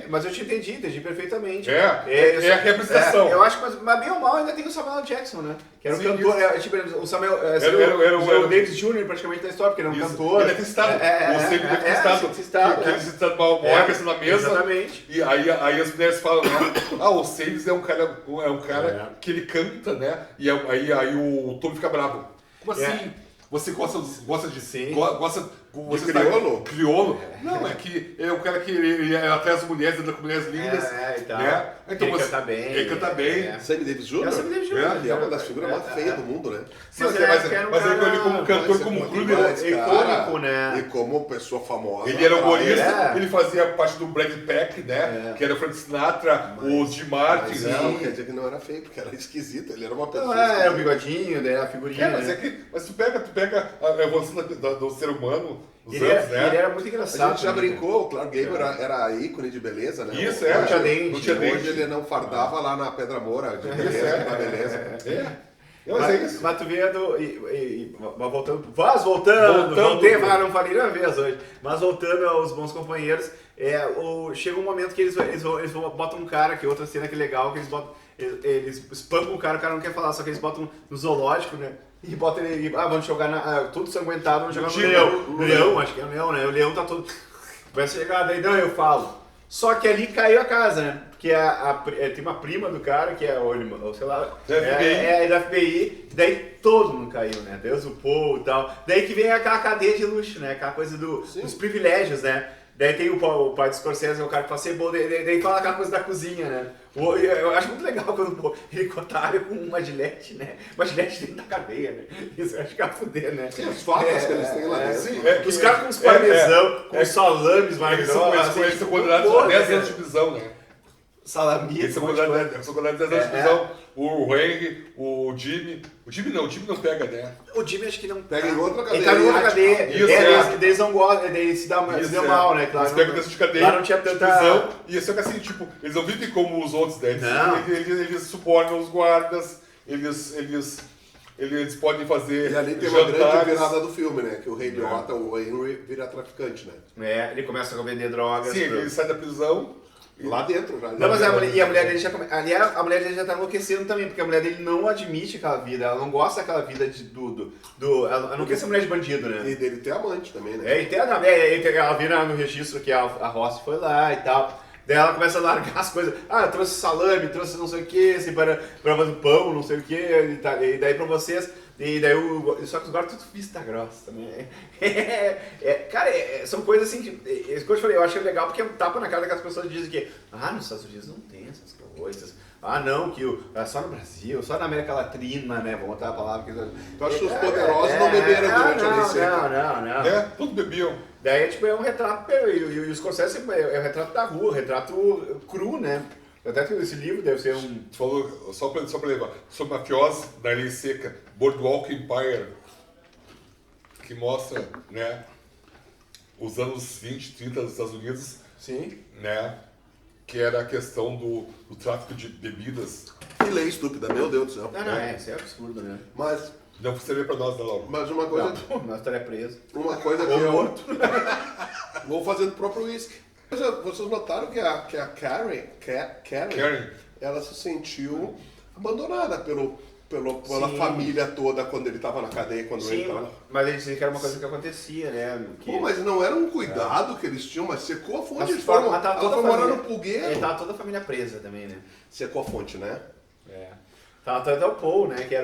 Mas eu te entendi perfeitamente. É a representação. Eu acho que, mas bem ou mal, ainda tem o Samuel Jackson, né? Que era um cantor, o Samuel era o Davis Jr. praticamente da história, porque ele era um cantor. Ele é citado. Você deve ter citado. Que ele citado uma peça na mesa. Exatamente. E aí as mulheres falam, né? O Saves é um cara que ele canta, né? E aí o Tom fica bravo. Como assim? Você gosta de sim. Você crioulo? Crioulo? Não, é que é um cara que ele é atrás das mulheres, anda com mulheres lindas. E tal. Né? Então, ele canta bem. Ele canta bem. Sammy Davis Jr.? É o Sammy Davis Jr. Ele é uma das figuras mais feias do mundo, né? Sim, mas ele como cantor, como crooner, icônico, né? E como pessoa famosa. Ele era humorista, ele fazia parte do Brad Pack, né? Que era o Frank Sinatra, o Jim Martin, né? Não, quer dizer que não era feio, porque era esquisito. Ele era uma pessoa. Era o bigodinho, daí a figurinha. Mas tu pega a evolução do ser humano. Ele era muito engraçado. A gente já brincou, o Clark Gable era ícone de beleza, né? Isso, Não tinha dente. Hoje ele não fardava lá na Pedra Moura de beleza, da beleza. Mas tu vê voltando, não falei uma vez hoje, mas voltando aos bons companheiros, chega um momento que eles botam um cara, que outra cena que é legal, que eles espancam o cara não quer falar, só que eles botam no zoológico, né? E botam ele, vamos jogar tudo sanguentado, vamos jogar no leão, acho que é o leão, né? O leão tá todo, vai chegar, daí não, eu falo. Só que ali caiu a casa, né? Porque tem uma prima do cara, que é sei lá, é da FBI, daí todo mundo caiu, né? Deus o povo e tal. Daí que vem aquela cadeia de luxo, né? Aquela coisa dos privilégios, né? Daí tem o pai do Scorsese, o cara que fala cebola, daí fala aquela coisa da cozinha, né? Eu acho muito legal quando ele cotário com uma gilete, né? Uma gilete dentro da cadeia, né? Isso eu acho que é a fuder, né? Sim, os facas que eles têm lá dentro. Os caras com os parmesão, com os salames maravilhosos. Eles são condenados a 10 anos de prisão, né? Salami. Eles são condenados a 10 anos de prisão. O Henry, o Jimmy não pega, né? O Jimmy acho que não pega em outra cadeia. Ele tá em outra cadeia. Eles não gostam, eles se dão mal, né? Claro, eles pegam dentro de cadeia. Lá não tinha tanta prisão. E só que assim, tipo, eles não vivem como os outros, né? Eles suportam os guardas, eles podem fazer. E ali tem uma grande virada do filme, né? Que o rei Liotta, o Henry, vira traficante, né? Ele começa a vender drogas. Sim, ele sai da prisão. Lá dentro já. Não, mas a mulher dele já a mulher dele já tá enlouquecendo também, porque a mulher dele não admite aquela vida, ela não gosta daquela vida ela não quer ser mulher de bandido, né? E dele tem amante também, né? Ela vira no registro que a Rossi foi lá e tal. Daí ela começa a largar as coisas. Eu trouxe salame, trouxe não sei o que, assim, para fazer pão, não sei o que, e daí pra vocês. E daí só que os guardas tudo vista grossa também. Cara, são coisas assim que. Isso que eu te falei, eu acho legal porque é um tapa na cara daquelas pessoas que dizem que nos Estados Unidos não tem essas coisas. Não, que só no Brasil, só na América Latina, né? Vou botar a palavra que. Eu acho que os poderosos não beberam durante a receita. Não. Tudo bebiam. Daí é um retrato, e os Scorsese é o retrato da rua, retrato cru, né? Até que esse livro deve ser um... Tu falou, só pra levar, sobre mafiosos da lei seca, Boardwalk Empire, que mostra, né, os anos 20, 30 dos Estados Unidos. Sim. Né, que era a questão do tráfico de bebidas. Que lei estúpida, meu Deus do céu. Isso é absurdo, né? Mas... Não serve pra nós, né, Laura? Mas uma coisa... Nós estaria preso. Uma coisa que morto. Vou fazer do próprio uísque. Vocês notaram que a Karen, ela se sentiu abandonada pela família toda quando ele estava na cadeia, quando ele estava... Mas eles diziam que era uma coisa que acontecia, né? Mas não era um cuidado que eles tinham, mas secou a fonte. Ela foi morar no Pulgueiro. Tava toda a família presa também, né? Secou a fonte, né? Tava até o Paul, né? Que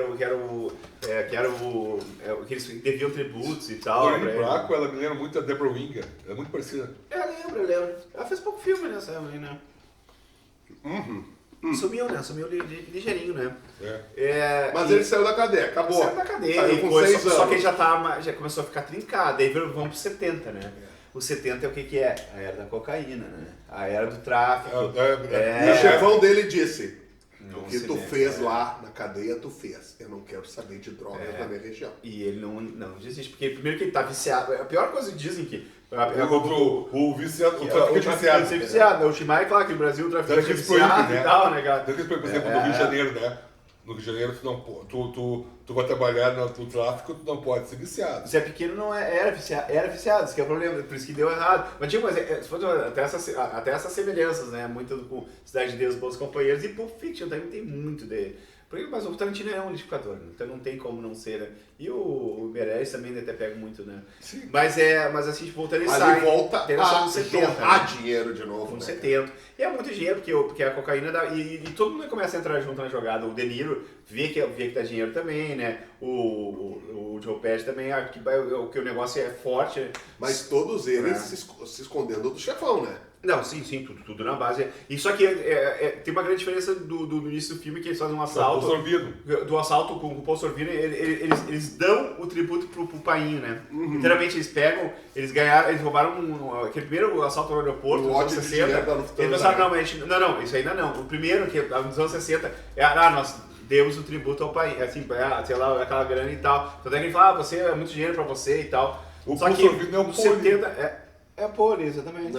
eles deviam tributos e tal. A Lorraine Bracco, ela me lembra muito a Deborah Winger. Ela é muito parecida. Eu lembro. Ela fez pouco filme nessa aí, né? Sumiu, né? Sumiu ligeirinho, né? Mas ele saiu da cadeia, acabou. Saiu da cadeia. Saiu com 6 anos. Só que ele já começou a ficar trincado. Aí vamos pro 70, né? O 70 é o que é? A era da cocaína, né? A era do tráfico. E o chefão dele disse: Não, o que tu fez lá na cadeia, tu fez. Eu não quero saber de drogas na minha região. E ele não desiste, porque primeiro que ele tá viciado. A pior coisa que dizem que... O viciado, o traficante ser viciado. O Chimay fala que no Brasil o traficante é viciado e tal, né, cara? Por exemplo, no Rio de Janeiro, né? No Rio de Janeiro, tu vai trabalhar no tráfico, tu não pode ser viciado. Se é pequeno, não era viciado, isso que é o problema, por isso que deu errado. Mas, tipo, se for até essas semelhanças, né? Muito com Cidade de Deus, Bons Companheiros e Pulp Fiction também tem muito dele. Mas o Tarantino é um liquidificador, né? Então não tem como não ser, né? E o Meirelles também até pega muito, né? Sim. Mas assim, tipo, voltando ele Ali sai. volta a 70, jorrar né? dinheiro de novo. Com né? 70. E é muito dinheiro, porque a cocaína dá. E todo mundo começa a entrar junto na jogada. O De Niro vê que dá dinheiro também, né? O Joe Pesci também, que o negócio é forte, né? Mas todos eles se escondendo do chefão, né? Não, sim, tudo na base. E só que tem uma grande diferença do início do filme, que eles fazem um assalto. Do assalto com o Paul Sorvino, eles dão o tributo pro painho, né? Literalmente eles pegam, eles roubaram aquele primeiro assalto no aeroporto, nos anos 60. Eles pensaram, não, isso ainda não. O primeiro, que nos anos 60, nós demos o tributo ao painho, assim, sei lá, aquela grana e tal. Então daí ele fala, você é muito dinheiro pra você e tal. Só que no 70 é a Poli, exatamente.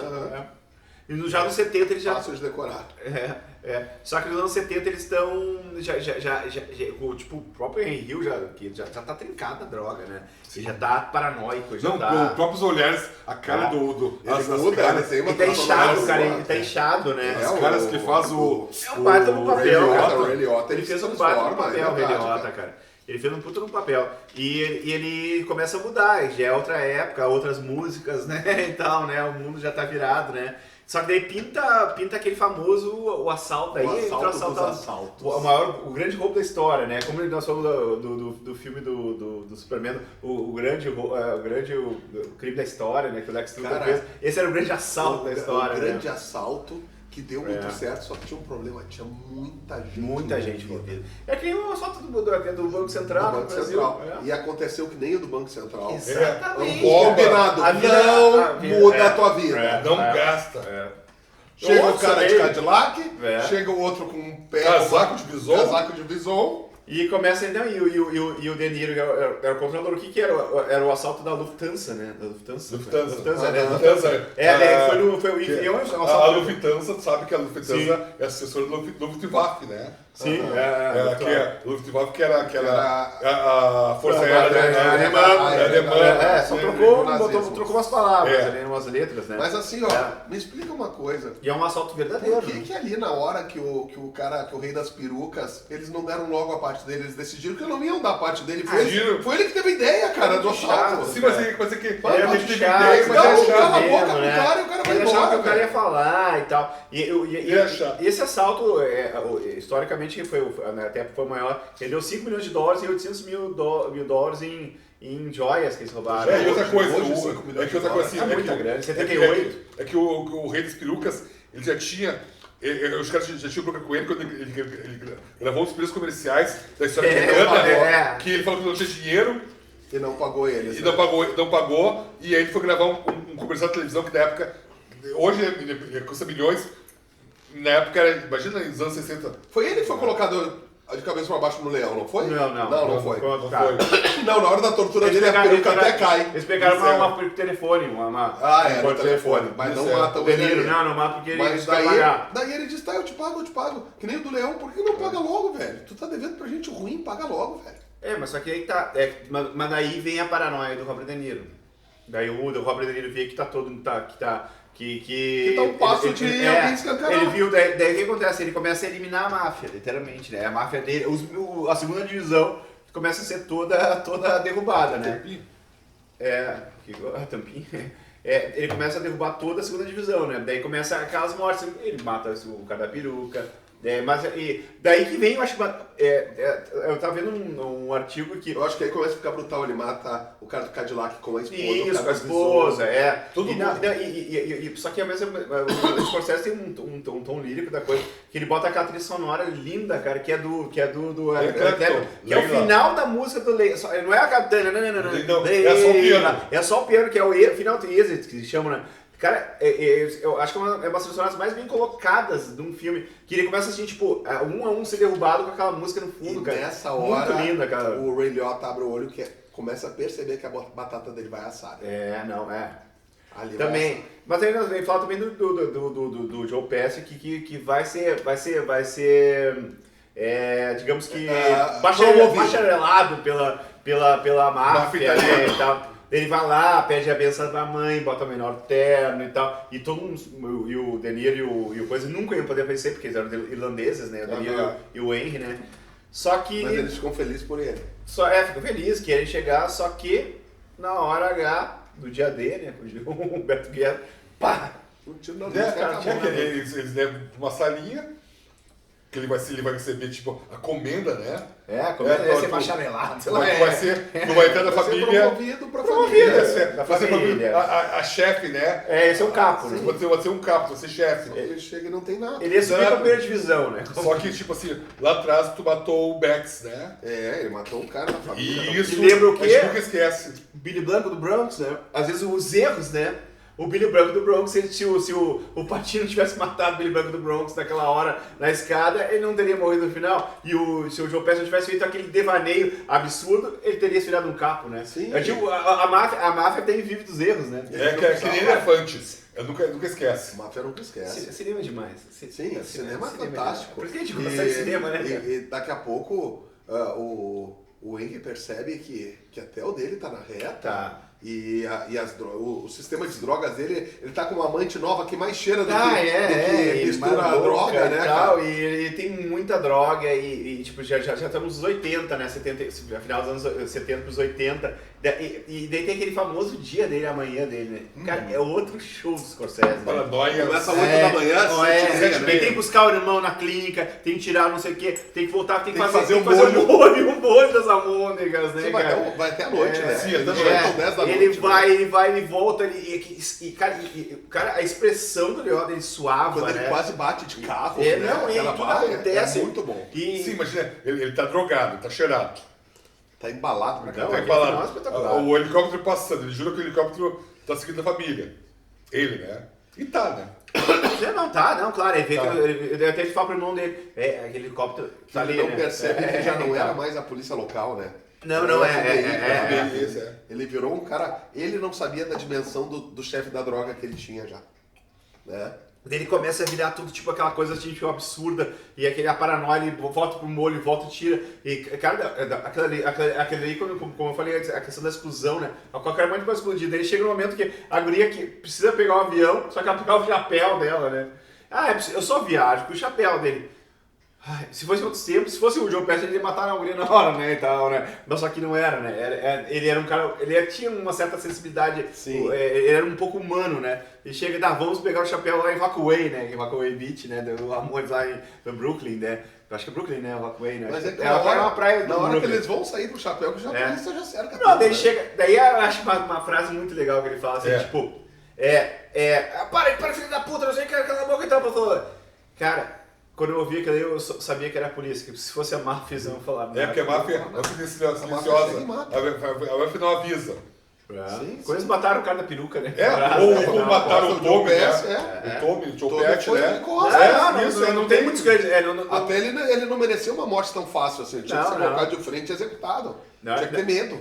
E já nos 70 eles já... Fácil de decorar. Só que nos anos 70 eles estão... Tipo, o próprio Henry Hill já tá trincado na droga, né? Ele já tá paranoico, Os próprios olhares, a cara do... Ele tá inchado, cara. Ele tá inchado, né? Os caras que fazem o... É um baita no papel, O Ray Liotta, ele fez um baita no papel, o Ray Liotta, cara. Ele fez um puta no papel. E ele começa a mudar, já é outra época, outras músicas, né? E tal, né? O mundo já tá virado, né? Só que daí pinta aquele famoso o assalto, daí entra o assalto. O grande roubo da história, né? Como nós falamos do filme do Superman, o grande crime da história, né? Que o Lex Luthor fez. Esse era o grande assalto da história, o grande assalto que deu muito certo, só que tinha um problema, tinha muita gente envolvida. É que nem o assalto do Banco Central. Do Banco Central. E aconteceu que nem o do Banco Central. Exatamente. Combinado. Não muda a tua vida. Não gasta. Chega o cara de Cadillac, chega o outro com um casaco de bison. E começa então, e o De Niro era o controlador. O que era? Era o assalto da Lufthansa, né? Da Lufthansa, né? A Lufthansa, tu sabe que a Lufthansa é assessora do Luftwaffe, né? Sim, Luftwaffe que era a Força Aérea Alemã. Só trocou umas palavras ali, umas letras, né? Mas assim, me explica uma coisa. E é um assalto verdadeiro. Por que ali na hora que o rei das perucas, eles não deram logo a parte dele, eles decidiram que não iam dar a parte dele. Foi ele que teve a ideia, cara, do assalto. Sim, mas é que cala a boca pro cara e o cara vai ele achava embora. que o cara ia falar e tal. E esse assalto, historicamente, até foi maior. Ele deu $5 milhões e $800 mil em joias que eles roubaram. E outra coisa, é muita grana, 78. É que o rei das perucas, ele já tinha... Os caras já tinham broca com ele quando ele gravou os primeiros comerciais da história americana, que ele falou que não tinha dinheiro. E não pagou eles. E não pagou, e aí ele foi gravar um comercial de televisão que na época, hoje ele custa milhões, na época era, imagina, nos anos 60. Foi ele que foi colocado de cabeça pra baixo no leão, não foi? Não foi. Não, na hora da tortura dele a peruca até cai. Eles pegaram uma por telefone, por telefone, mas não mata o ele. Não mata porque ele vai pagar. Daí ele diz, eu te pago. Que nem o do leão, por que não paga logo, velho? Tu tá devendo pra gente ruim, paga logo, velho. Mas só que aí tá, mas daí vem a paranoia do Robert De Niro. Daí o Robert De Niro vê que tá todo, que tá um passo de alguém escancarado. Ele viu, daí o que acontece? Ele começa a eliminar a máfia, literalmente, né? A máfia dele, a segunda divisão começa a ser toda derrubada, né? Tampinha. Ele começa a derrubar toda a segunda divisão, né? Daí começa aquelas mortes, ele mata o cara da peruca, Mas daí que vem, eu acho que eu tava vendo um artigo que... Eu acho que aí começa a ficar brutal, ele mata o cara do Cadillac com a esposa. Isso, com a esposa, Tudo só que o Scorsese tem um tom lírico da coisa, que ele bota aquela trilha sonora linda, cara, que é do que é o final da música do Lei. Não é a cadena, não, é só o piano. É só o piano, que é o final do Exit, que se chama, né? Cara, eu acho que é uma das sonoras mais bem colocadas de um filme, que ele começa assim, tipo, um a um ser derrubado com aquela música no fundo, e cara. Nessa hora, muito linda, cara. O Ray Liotta abre o olho, começa a perceber que a batata dele vai assar. Ali também. Mas aí nós vamos falar também do Joe Pesci, que vai ser digamos que, bacharelado pela máfia, né, e tal. Ele vai lá, pede a benção da mãe, bota o menor terno e tal. E todo mundo, e o De Niro e o coisa nunca iam poder aparecer, porque eles eram irlandeses, né? O De Niro e o Henry, né? Só que... Mas eles ficam felizes por ele. Ficam felizes, querem chegar, só que na hora H do dia D, né? Com o Beto Guerra, pá! Um tiro na luz, eles levam pra uma salinha, que ele vai receber, tipo, a comenda, né? A comenda vai ser bacharelado. Não vai entrar na família. Promovido pra família. Da família. A chefe, né? Esse é um capo, né? Vai ser um capo, vai ser chefe. Ele chega e não tem nada. Ele ia subir pra primeira divisão, né? Só que, tipo assim, lá atrás tu matou o Bex, né? Ele matou um cara da família. Isso, e lembra o quê? A gente nunca esquece. Billy Blanco do Bronx, né? Às vezes os erros, né? O Billy Blanco do Bronx, se o Pacino tivesse matado o Billy Blanco do Bronx naquela hora na escada, ele não teria morrido no final. E se o Joe Pesci tivesse feito aquele devaneio absurdo, ele teria se virado um capo, né? Sim. Eu digo, a máfia vive dos erros, né? Que nem elefantes. Eu nunca esquece. Máfia nunca esquece. Cinema é demais. Cinema é fantástico. Por isso que a gente gosta de cinema, né? E daqui a pouco o Henry percebe que até o dele tá na reta. Tá. E o sistema de drogas dele, ele tá com uma amante nova que mais cheira do que mistura a droga, né? Tal, e ele tem muita droga e tipo, já estamos nos 80, né? 70, final dos anos 70 pros 80. E daí tem aquele famoso dia dele, amanhã dele, né? Cara, é outro show do Scorsese. Paranoia. Começa às 8 da manhã, tem que buscar o irmão na clínica, tem que tirar não sei o que, tem que voltar, tem que fazer um molho das almôndegas, né? Vai até a noite, né? Sim, ele vai, ele volta, cara, a expressão do Liotta, ele suava, quando né? ele quase bate de carro, acontece. É muito bom. Sim, imagina, ele tá drogado, tá cheirado. Tá embalado pra cá. Tá embalado. O helicóptero passando, ele jura que o helicóptero tá seguindo a família. Ele, né? E tá, né? Claro, ele até fala pro irmão dele, aquele helicóptero tá ali, não percebe que já não era mais a polícia local, né? Não, Ele virou um cara, ele não sabia da dimensão do chefe da droga que ele tinha já, né? Ele começa a virar tudo tipo aquela coisa tipo, absurda, e a paranoia, ele volta pro molho, volta e tira. E, cara, aquele ali, como eu falei, a questão da exclusão, né? A qualquer momento pode explodir. Daí chega um momento que a guria que precisa pegar um avião, só que ela pega o chapéu dela, né? Eu só viajo com o chapéu dele. Se fosse outros tempos, se fosse o Joe Pesci, ele ia matar a guria na hora, né, e tal, né? Mas só que não era, né? Ele era um cara, ele tinha uma certa sensibilidade, ele era um pouco humano, né? E chega, vamos pegar o chapéu lá em Rockaway, né? Em Rockaway Beach, né? Do Amores lá no Brooklyn, né? Eu acho que é Brooklyn, né? Rockaway, né? Mas é uma praia na hora que eles vão sair do chapéu, que já já cerca. Não, daí chega, daí eu acho uma frase muito legal que ele fala assim, tipo, para, filho da puta, não sei o que, aquela boca e tal, falou, cara. Quando eu ouvi aquilo aí, eu sabia que era a polícia, que se fosse a máfia, eles iam falar. Porque a máfia é silenciosa. A máfia não avisa. Quando eles mataram o cara da peruca, né? Ou mataram o Tommy, né? O Tommy, né? Não tem muitos grandes. Até ele não mereceu uma morte tão fácil assim. Ele tinha que ser colocado de frente e executado. Tinha que ter medo.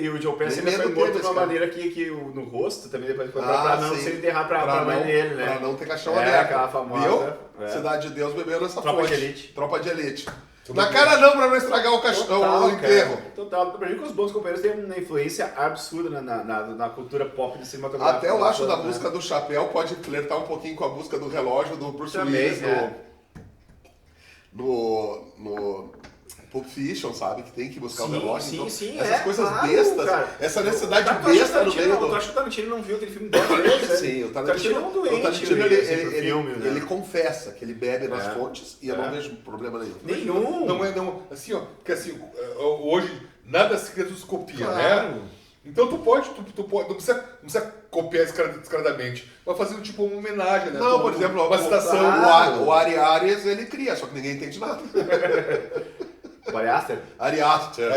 E o Joe Pesci foi morto de uma maneira que no rosto também, depois pra não se enterrar pra mãe dele, né? Pra não ter caixão aberto. Aquela famosa. Cidade de Deus bebeu nessa fonte. Tropa de elite. Tropa de elite. Na cara não, pra não estragar o caixão, o enterro. Total. Pra mim que os Bons Companheiros têm uma influência absurda na cultura pop do cinematográfico. Até eu acho da música do Chapéu pode flertar um pouquinho com a música do relógio do Bruce Willis Pulp Fiction, sabe? Que tem que buscar o relógio. Sim, então, sim, essas coisas claro, bestas, cara. essa necessidade besta no meio do... Eu acho que o Tarantino não viu aquele filme 10 vezes. Sim, o Tarantino é um doente. Ele confessa que ele bebe nas fontes e eu não vejo problema nenhum. Não, assim, ó, porque assim, hoje nada se copia, claro. né? Então tu pode, não precisa copiar descaradamente, vai fazer tipo uma homenagem, né? Não, por exemplo, uma citação. O Ari Ares, ele cria, só que ninguém entende nada. O Ari Aster? Ari Aster.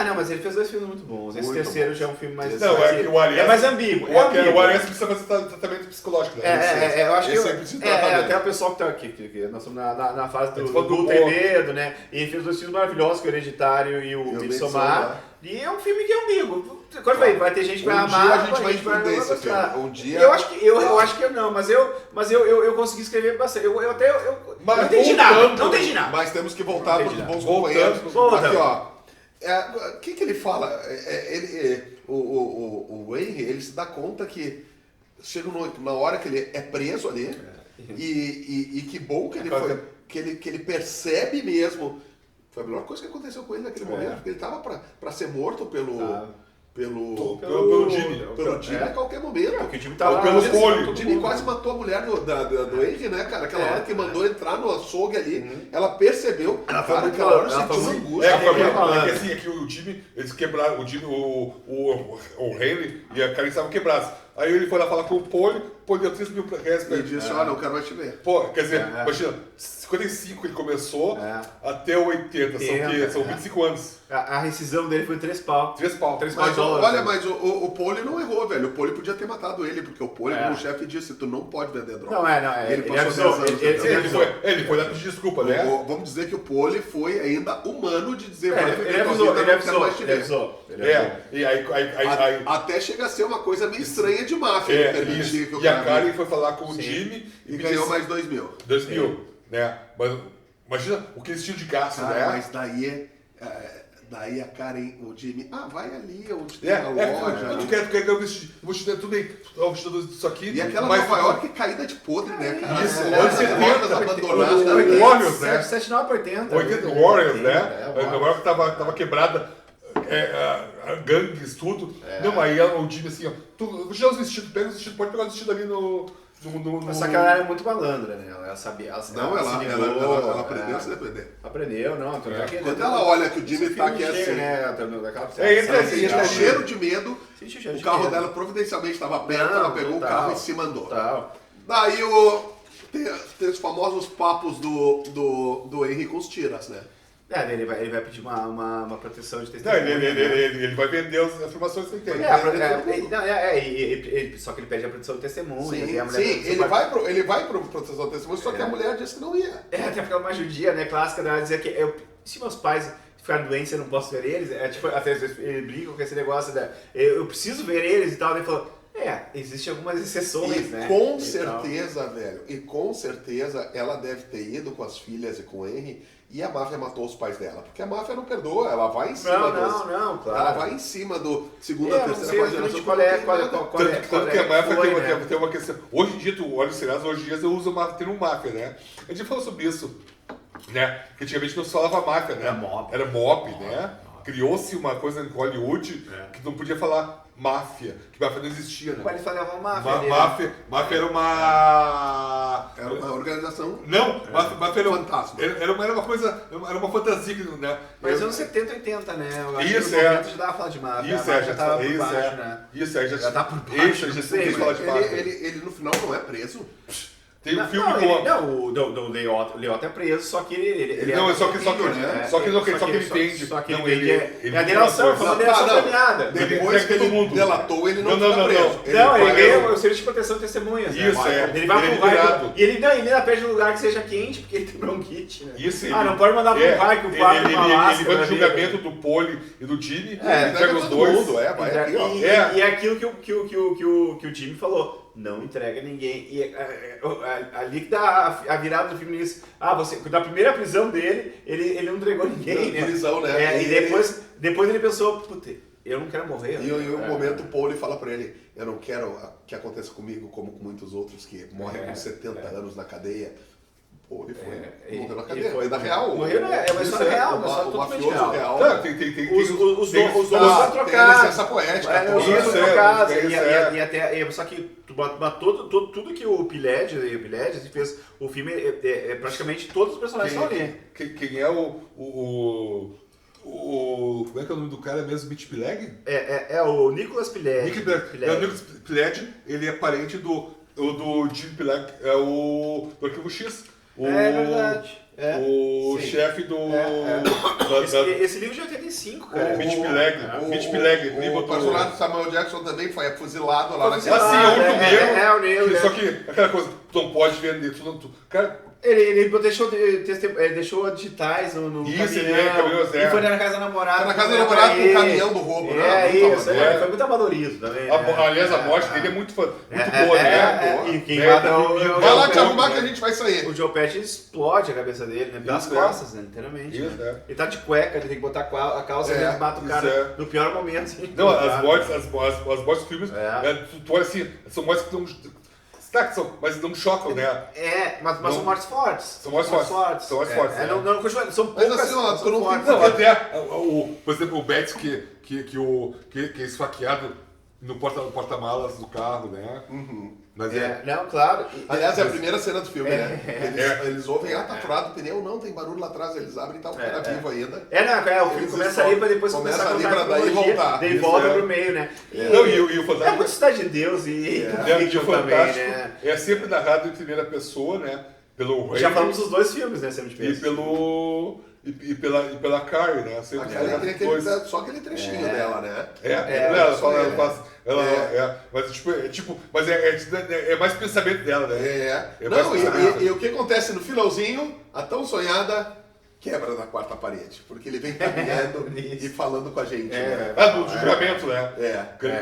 Não, mas ele fez 2 filmes muito bons. Esse terceiro já é um filme mais... Não, é que o Ari Aster... É mais ambíguo. O Ari Aster precisa fazer tratamento psicológico, né? Eu acho que... até o pessoal que tá aqui, nós estamos na fase do ter medo, né? E ele fez 2 filmes maravilhosos, que é o Hereditário e o Midsommar. E é um filme que é ambíguo. Quando vai ter gente que vai amar, a gente vai entender esse filme. Um dia... Eu acho que eu não, mas eu consegui escrever bastante. Eu não entendi nada. Não entendi nada. Mas temos que voltar para os bons companheiros. Aqui, ó. O que ele fala? O Henry, ele se dá conta que chega na hora que ele é preso ali e que bom que ele foi, que ele percebe mesmo. Foi a melhor coisa que aconteceu com ele naquele momento, porque ele estava para ser morto pelo Jimmy a qualquer momento. Porque o Jimmy tava pelo Poli. O Jimmy quase matou a mulher do Henry, né, cara? Aquela hora que mandou entrar no açougue ali, ela percebeu, naquela hora sentiu uma angústia. É que o Jimmy, eles quebraram, o Henry e a Karen estavam quebrados. Aí ele foi lá falar com o Poli deu 3 mil reais pra ele. E disse, não quero mais te ver. Pô, quer dizer, imagina, 55 ele começou, até 80, são 25 anos. A rescisão dele foi 3 pau. 3 pau. 3 Mas dólares. olha, mas o Poli não errou, velho. O Poli podia ter matado ele, porque o Poli, como chefe, disse, tu não pode vender droga. Ele passou 10 anos. Ele foi dar pedir desculpa, né? Vamos dizer que o Poli foi ainda humano de dizer, ele avisou. E aí... Até chega a ser uma coisa meio estranha de máfia. E a Karen foi falar com o Jimmy e ganhou mais 2 mil. 2 mil, né? Mas imagina o que eles tinham de gasto, né? Mas daí a Karen, o Jimmy, vai ali onde tem a loja. Tu quer que eu vou te dar tudo bem, isso aqui. E aquela Nova York caída de podre, né, cara? Isso, anos 70, abandonadas. Warriors, né? 79 para 80. Warriors, né? Nova York tava quebrada, gangues, tudo. Não, aí o Jimmy assim, ó, vou te dar os vestidos, pega os vestidos, pode pegar os vestidos ali no... Só que ela era muito malandra, né? Ela sabia. Ela aprendeu a se defender. Aprendeu, não. Quando ela olha que o Jimmy tá aqui assim, né? Tinha cheiro de medo, o carro dela providencialmente estava perto, ela pegou o carro e se mandou. Daí tem os famosos papos do Henry com os tiras, né? Ele vai pedir uma proteção de testemunha. Ele vai vender as informações que ele tem. Só que ele pede a proteção de testemunha. Ele vai para proteção de testemunha, só que a mulher disse que não ia. Até porque é uma judia, né, clássica, dela dizer que se meus pais ficarem doentes, eu não posso ver eles. Até às vezes ele briga com esse negócio eu preciso ver eles e tal. Ele falou, existem algumas exceções, né? Com certeza, velho. E com certeza ela deve ter ido com as filhas e com o Henry. E a máfia matou os pais dela. Porque a máfia não perdoa, ela vai em cima claro. Ela vai em cima do segunda, terceira, quarta geração. Tanto que a máfia tem uma questão. Hoje em dia, tu olha os seriados, hoje em dia eu uso o termo máfia, né? A gente falou sobre isso, né? Que antigamente não se falava máfia, né? Era mob, né? Criou-se uma coisa em Hollywood que não podia falar máfia, que máfia não existia, né? Mas ele falava máfia. Máfia era uma... Era uma organização... Não, máfia era fantasma. Era uma coisa, era uma fantasia, né? Mas anos 70, 80, né? Isso, já dava falar de máfia. Já tava por baixo, né? Já tá por baixo. Já sei falar de máfia. Ele no final não é preso? Tem um filme com... o Liotta é preso, só que ele não, só que ele entende. Só que ele é a delação, foi uma delação premiada. Depois que ele delatou, ele não fica preso. Não, ele ganha o serviço de proteção de testemunhas. Isso, Ele vai pro raio. E ele ainda pede um lugar que seja quente, porque ele tem bronquite, né? Isso, não pode mandar pro raio que o quarto ele vai no julgamento do Poli e do Jimmy, ele pega os dois. Vai aqui, ó. E é aquilo que o Jimmy falou. Não entrega ninguém. E ali que dá a virada do filme nisso. Da primeira prisão dele, ele não entregou ninguém, né? Prisão, né? E depois ele pensou, puta, eu não quero morrer. E em um momento o Paul fala pra ele, eu não quero que aconteça comigo como com muitos outros que morrem com 70 anos na cadeia. Foi. Morreu na cadeia. Foi da real. Morreu, é uma história real, uma história totalmente real. Os nomes foram trocados. Essa poética. Os nomes foram trocados. Só que tudo que o Pileggi fez, o filme, praticamente todos os personagens estão ali. Quem é o como é que é o nome do cara mesmo? Mitch Pileggi? É o Nicolas Pileggi. O Nicolas Pileggi, ele é parente do Jim Pileggi, do Arquivo X. É verdade. O chefe do... Esse livro de 85, cara. Mitch Pileggi. O personagem do Samuel Jackson também foi fuzilado lá na o negro. Só que aquela coisa, tu não pode vender, cara... Ele deixou digitais no caminhão. E foi na casa da namorada. Foi na casa da namorada com o caminhão do roubo, né? Foi muito amadorismo também. Aliás, a morte dele é muito boa, né? E quem mata vai lá te arrumar que a gente vai sair. O Joe Pesci explode a cabeça dele, né? Pelas costas, né? Literalmente. Ele tá de cueca, ele tem que botar a calça e ele mata o cara no pior momento. Não, as mortes dos filmes, tu olha assim, são mortes que não... Mas não chocam, né? Mas são mortes fortes. São mortes fortes. São poucas. Mas assim, ó, tu não fortes. Não, até, por exemplo, o Betts que é esfaqueado no porta-malas do carro, né? Mas não, claro. Aliás, é a primeira cena do filme, né? Eles ouvem, tá furado o pneu, não, tem barulho lá atrás, eles abrem e tá o cara vivo ainda. O filme começa ali pra depois começar a contar daí voltar. Daí volta pro meio, né? E o fantástico... É muito Cidade de Deus e o fantástico também, né? É sempre narrado em primeira pessoa, né? Pelo já falamos dos dois filmes, né? E pela Carrie, né? Sempre a Carrie tem só aquele trechinho dela, né? Ela faz... Mas é mais pensamento dela, né? E o que acontece no finalzinho, a tão sonhada quebra na quarta parede, porque ele vem caminhando e falando com a gente. Do julgamento, né?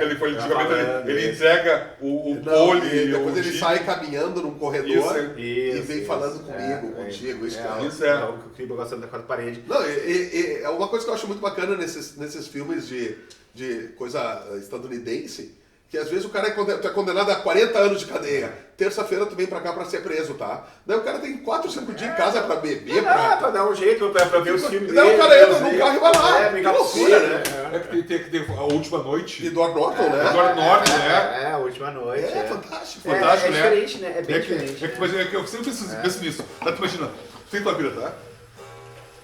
Ele foi no julgamento, ele entrega o pole. Depois ele sai caminhando num corredor e vem falando comigo, contigo. Isso é o que o Kliber gosta da quarta parede. Não, é uma coisa que eu acho muito bacana nesses filmes de coisa estadunidense, que às vezes o cara é condenado a 40 anos de cadeia. Terça-feira tu vem pra cá pra ser preso, tá? Daí o cara tem 4, 5 dias em casa pra beber, pra dar um jeito, pra ver os filmes dele. Daí o cara entra no carro e vai lá. Que loucura, né? Tem que ter a última noite. De Edward Norton, né? Edward Norton, né? A última noite. Fantástico. Fantástico, né? É diferente, né? É bem diferente. Mas eu sempre penso nisso. Tá, tu imagina, tem tua vida, tá?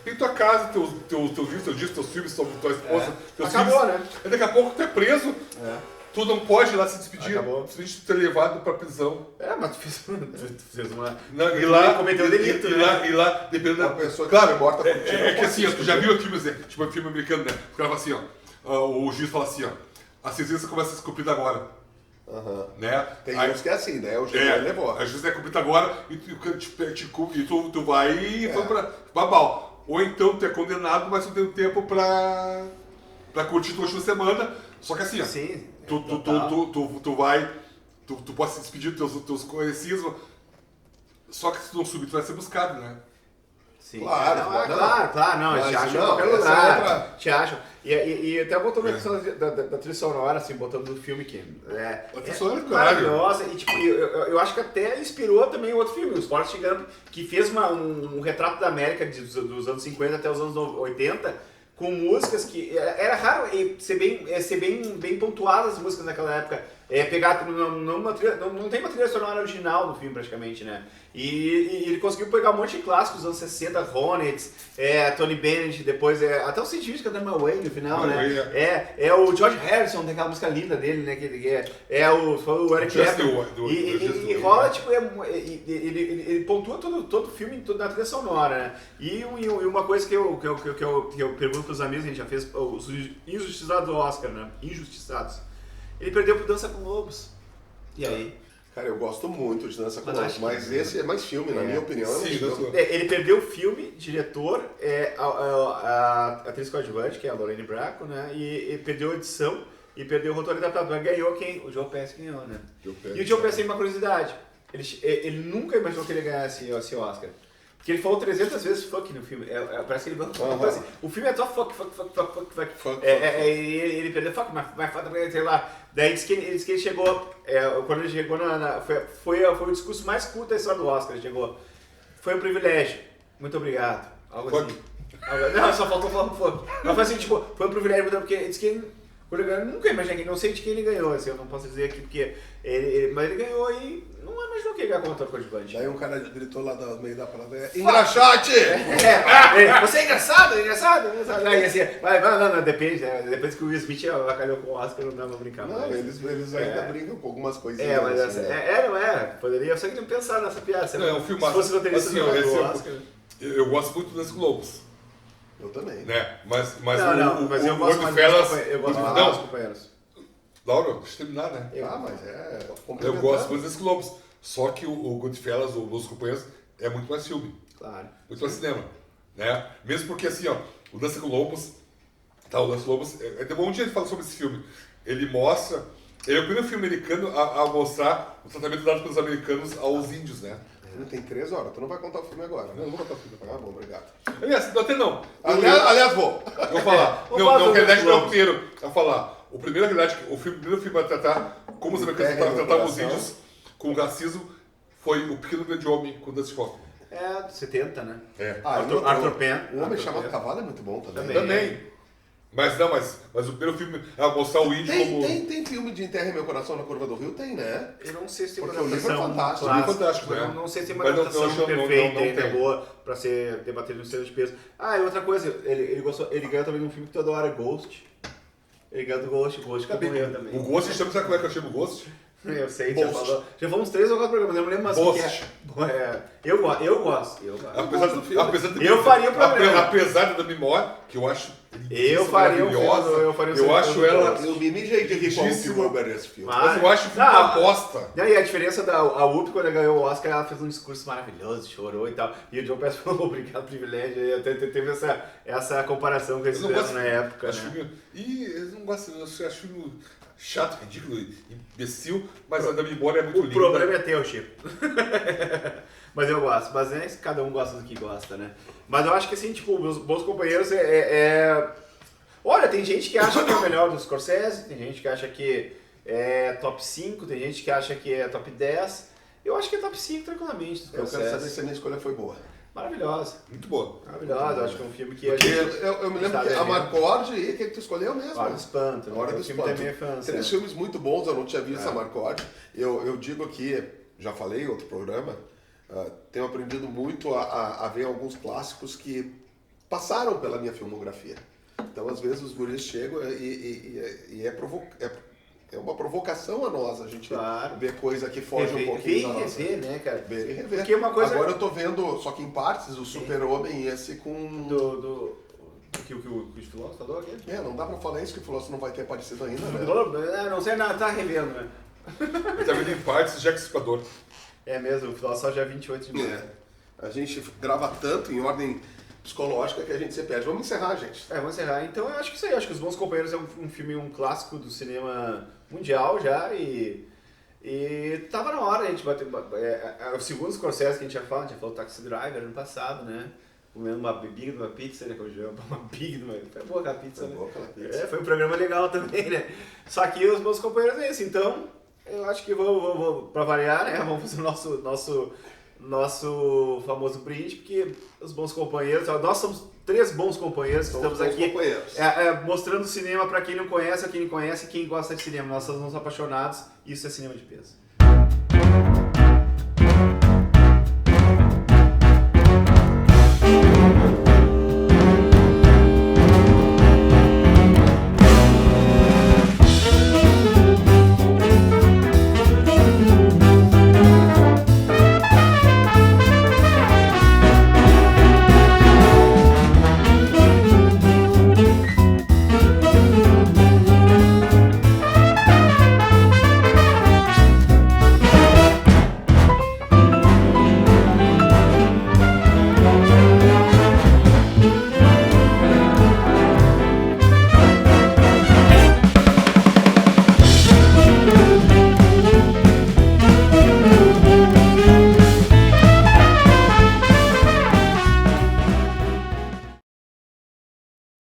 Tem tua casa, teus filhos, tua esposa, teus filhos. Acabou, né? E daqui a pouco tu é preso. Tu não pode ir lá se despedir, simplesmente tu ser levado pra prisão. Mas tu fez uma... E lá... cometeu delito, E lá, dependendo da... pessoa que foi morta por que assim, tu já viu filmes, tipo filme americano, né? O cara fala assim, o juiz fala assim, a sentença começa a ser cumprida agora. Né? Tem uns que é assim, né? O juiz levou. A sentença é cumprida agora e tu vai pra babau. Ou então tu é condenado, mas tu tem um tempo pra curtir tua última semana. Só que assim, sim. Tu vai, tu pode se despedir dos teus conhecidos, só que se tu não subir, tu vai ser buscado, né? Sim. Claro, não, eles te acham em qualquer lugar, te acham. E até voltando na questão da trilha sonora, assim, botando no filme que a trilha sonora é maravilhosa, e tipo, eu acho que até inspirou também outro filme, o Forrest Gump, que fez um retrato da América dos anos 50 até os anos 80, com músicas que era raro ser bem pontuadas as músicas naquela época. Não tem uma trilha sonora original no filme praticamente, né? E ele conseguiu pegar um monte de clássicos dos anos 60, Hornets, Tony Bennett, depois até o Científico cantando My Way no final, né? O George Harrison, tem aquela música linda dele, né? O Eric Clapton. E rola, tipo, ele pontua todo o filme na trilha sonora, né? E uma coisa que eu pergunto pros amigos, a gente já fez os injustiçados do Oscar, né? Injustiçados. Ele perdeu pro Dança com Lobos. E aí? Cara, eu gosto muito de Dança com Lobos, mas esse é mais filme, na minha opinião. Ele perdeu o filme, diretor, a atriz coadjuvante, que é a Lorraine Bracco, né? E perdeu a edição e perdeu o roteiro adaptado. Mas ganhou quem? O Joe Pesci ganhou, né? E o Joe Pesci tem uma curiosidade. Ele nunca imaginou que ele ganhasse esse Oscar. Porque ele falou 300 vezes fuck no filme. Parece que ele falou assim. O filme é só fuck. Ele perdeu fuck, mas sei lá. Daí disse que ele chegou. Quando ele chegou foi o discurso mais curto da história do Oscar. Ele chegou. foi um privilégio. Muito obrigado. Algo assim. Não, só faltou falar um fuck. Mas foi assim, tipo, foi um privilégio, porque disse que eu nunca imaginei, não sei de quem ele ganhou, assim, eu não posso dizer aqui, porque mas ele ganhou e não imaginou que ele ia ganhar contra o coadjuvante. Daí um cara gritou lá no meio da plateia, engraxate! Você é engraçado, engraçado. Aí assim, não, depende, né? Depois que o Will Smith avacalhou com o Oscar, não dá pra brincar. Não, eles ainda brincam com algumas coisinhas. Mas assim, não é, poderia, só que não pensar nessa piada. Não, é um filme se fosse roteirista assim, do Oscar. Eu gosto muito das Globos. Eu também. Né? Mas mas eu gosto Goodfellas... Eu gosto mais dos companheiros. Laura, deixa eu terminar, né? Mas eu gosto muito desses Globos. Só que o Goodfellas, o Los Companheiros, é muito mais filme. Claro. Muito mais cinema. Né? Mesmo porque, assim, ó, o Dança com Lobos... Tá, o Dança com Lobos... É bom dia de falar sobre esse filme. Ele mostra... Ele é o primeiro filme americano a mostrar o tratamento dado pelos americanos aos índios, né? Tem 3 horas, tu não vai contar o filme agora, né? Não vou contar o filme agora. Ah, bom, obrigado. Aliás, até não. Aliás, vou. Eu vou falar. Não, realidade não é o primeiro. Eu vou falar. O primeiro filme a tratar como os americanos tratavam os índios com o racismo foi O Pequeno Grande Homem, com o Dustin Hoffman. 70, né? Arthur Penn. O Homem Chamado Cavalo é muito bom também. Mas o primeiro filme é mostrar o índio como... Tem filme de Enterra Meu Coração na Curva do Rio? Tem, né? Eu não sei se tem uma adaptação fantástico. Fantástico, né? Não sei se tem uma adaptação perfeita ainda boa pra ser debatida no centro de peso. E outra coisa, ele ganhou também de um filme que tu adora, Ghost. Ele ganhou do Ghost que morreu também. O Ghost, sabe como é que eu chamo o Ghost? Eu sei, já falamos 3 ou 4 programas, eu não lembro mais o que é. Eu gosto. Apesar de eu faria o programa. Apesar da memória, que eu acho eu faria eu acho ela... Eu me mijei de rir com o Spielberg nesse filme. Mas eu acho que foi uma aposta. E a diferença da Whoopi, quando ela ganhou o Oscar, ela fez um discurso maravilhoso, chorou e tal. E o John Pass falou, obrigado, privilégio. E até teve essa comparação que eles fizeram na época, né? E eu não gosto, eu acho filme chato, ridículo, imbecil, mas a da memória é muito linda. O problema é teu, Chico. Mas eu gosto, mas cada um gosta do que gosta, né? Mas eu acho que assim, tipo, os Bons Companheiros Olha, tem gente que acha que é o melhor do Scorsese, tem gente que acha que é top 5, tem gente que acha que é top 10. Eu acho que é top 5 tranquilamente do Scorsese. Eu quero saber se a minha escolha foi boa. Maravilhosa. Muito boa. Maravilhosa, eu acho que é um filme que eu me lembro que a Marcord, e o que tu escolheu mesmo? Hora do Espanto. Hora do Espanto. Tem filmes muito bons, eu não tinha visto a Marcord. Eu digo aqui, já falei em outro programa, tenho aprendido muito a ver alguns clássicos que passaram pela minha filmografia. Então, às vezes, os guris chegam e é uma provocação a nós, a gente ver coisa que foge um pouquinho da nossa... Ver, né, cara? Ver e rever. Porque uma coisa... Agora eu tô vendo, só que em partes, o Super-Homem e esse com... Que o Filósofo falou aqui? Não dá pra falar isso, que o Filósofo não vai ter aparecido ainda, né? Não sei nada, tá revendo, né? Ele tá vendo em partes, Jack Stripador. É mesmo, o Filósofo já é 28 de maio. A gente grava tanto em ordem psicológica que a gente se perde. Vamos encerrar, gente. Vamos encerrar. Então eu acho que isso aí. Acho que Os Bons Companheiros é um filme, um clássico do cinema mundial já e tava na hora a gente bater... o segundo Scorsese que a gente já falou Taxi Driver ano passado, né? Comendo uma big de uma pizza, né? Uma big de uma... Foi boa aquela pizza, né? Foi um programa legal também, né? Só que Os Bons Companheiros é esse. Então, eu acho que vou pra variar, né? Vamos fazer o nosso famoso brinde, porque os bons companheiros, nós somos 3 bons companheiros que estamos aqui mostrando cinema para quem não conhece, ou quem conhece e quem gosta de cinema. Nós somos apaixonados e isso é cinema de peso.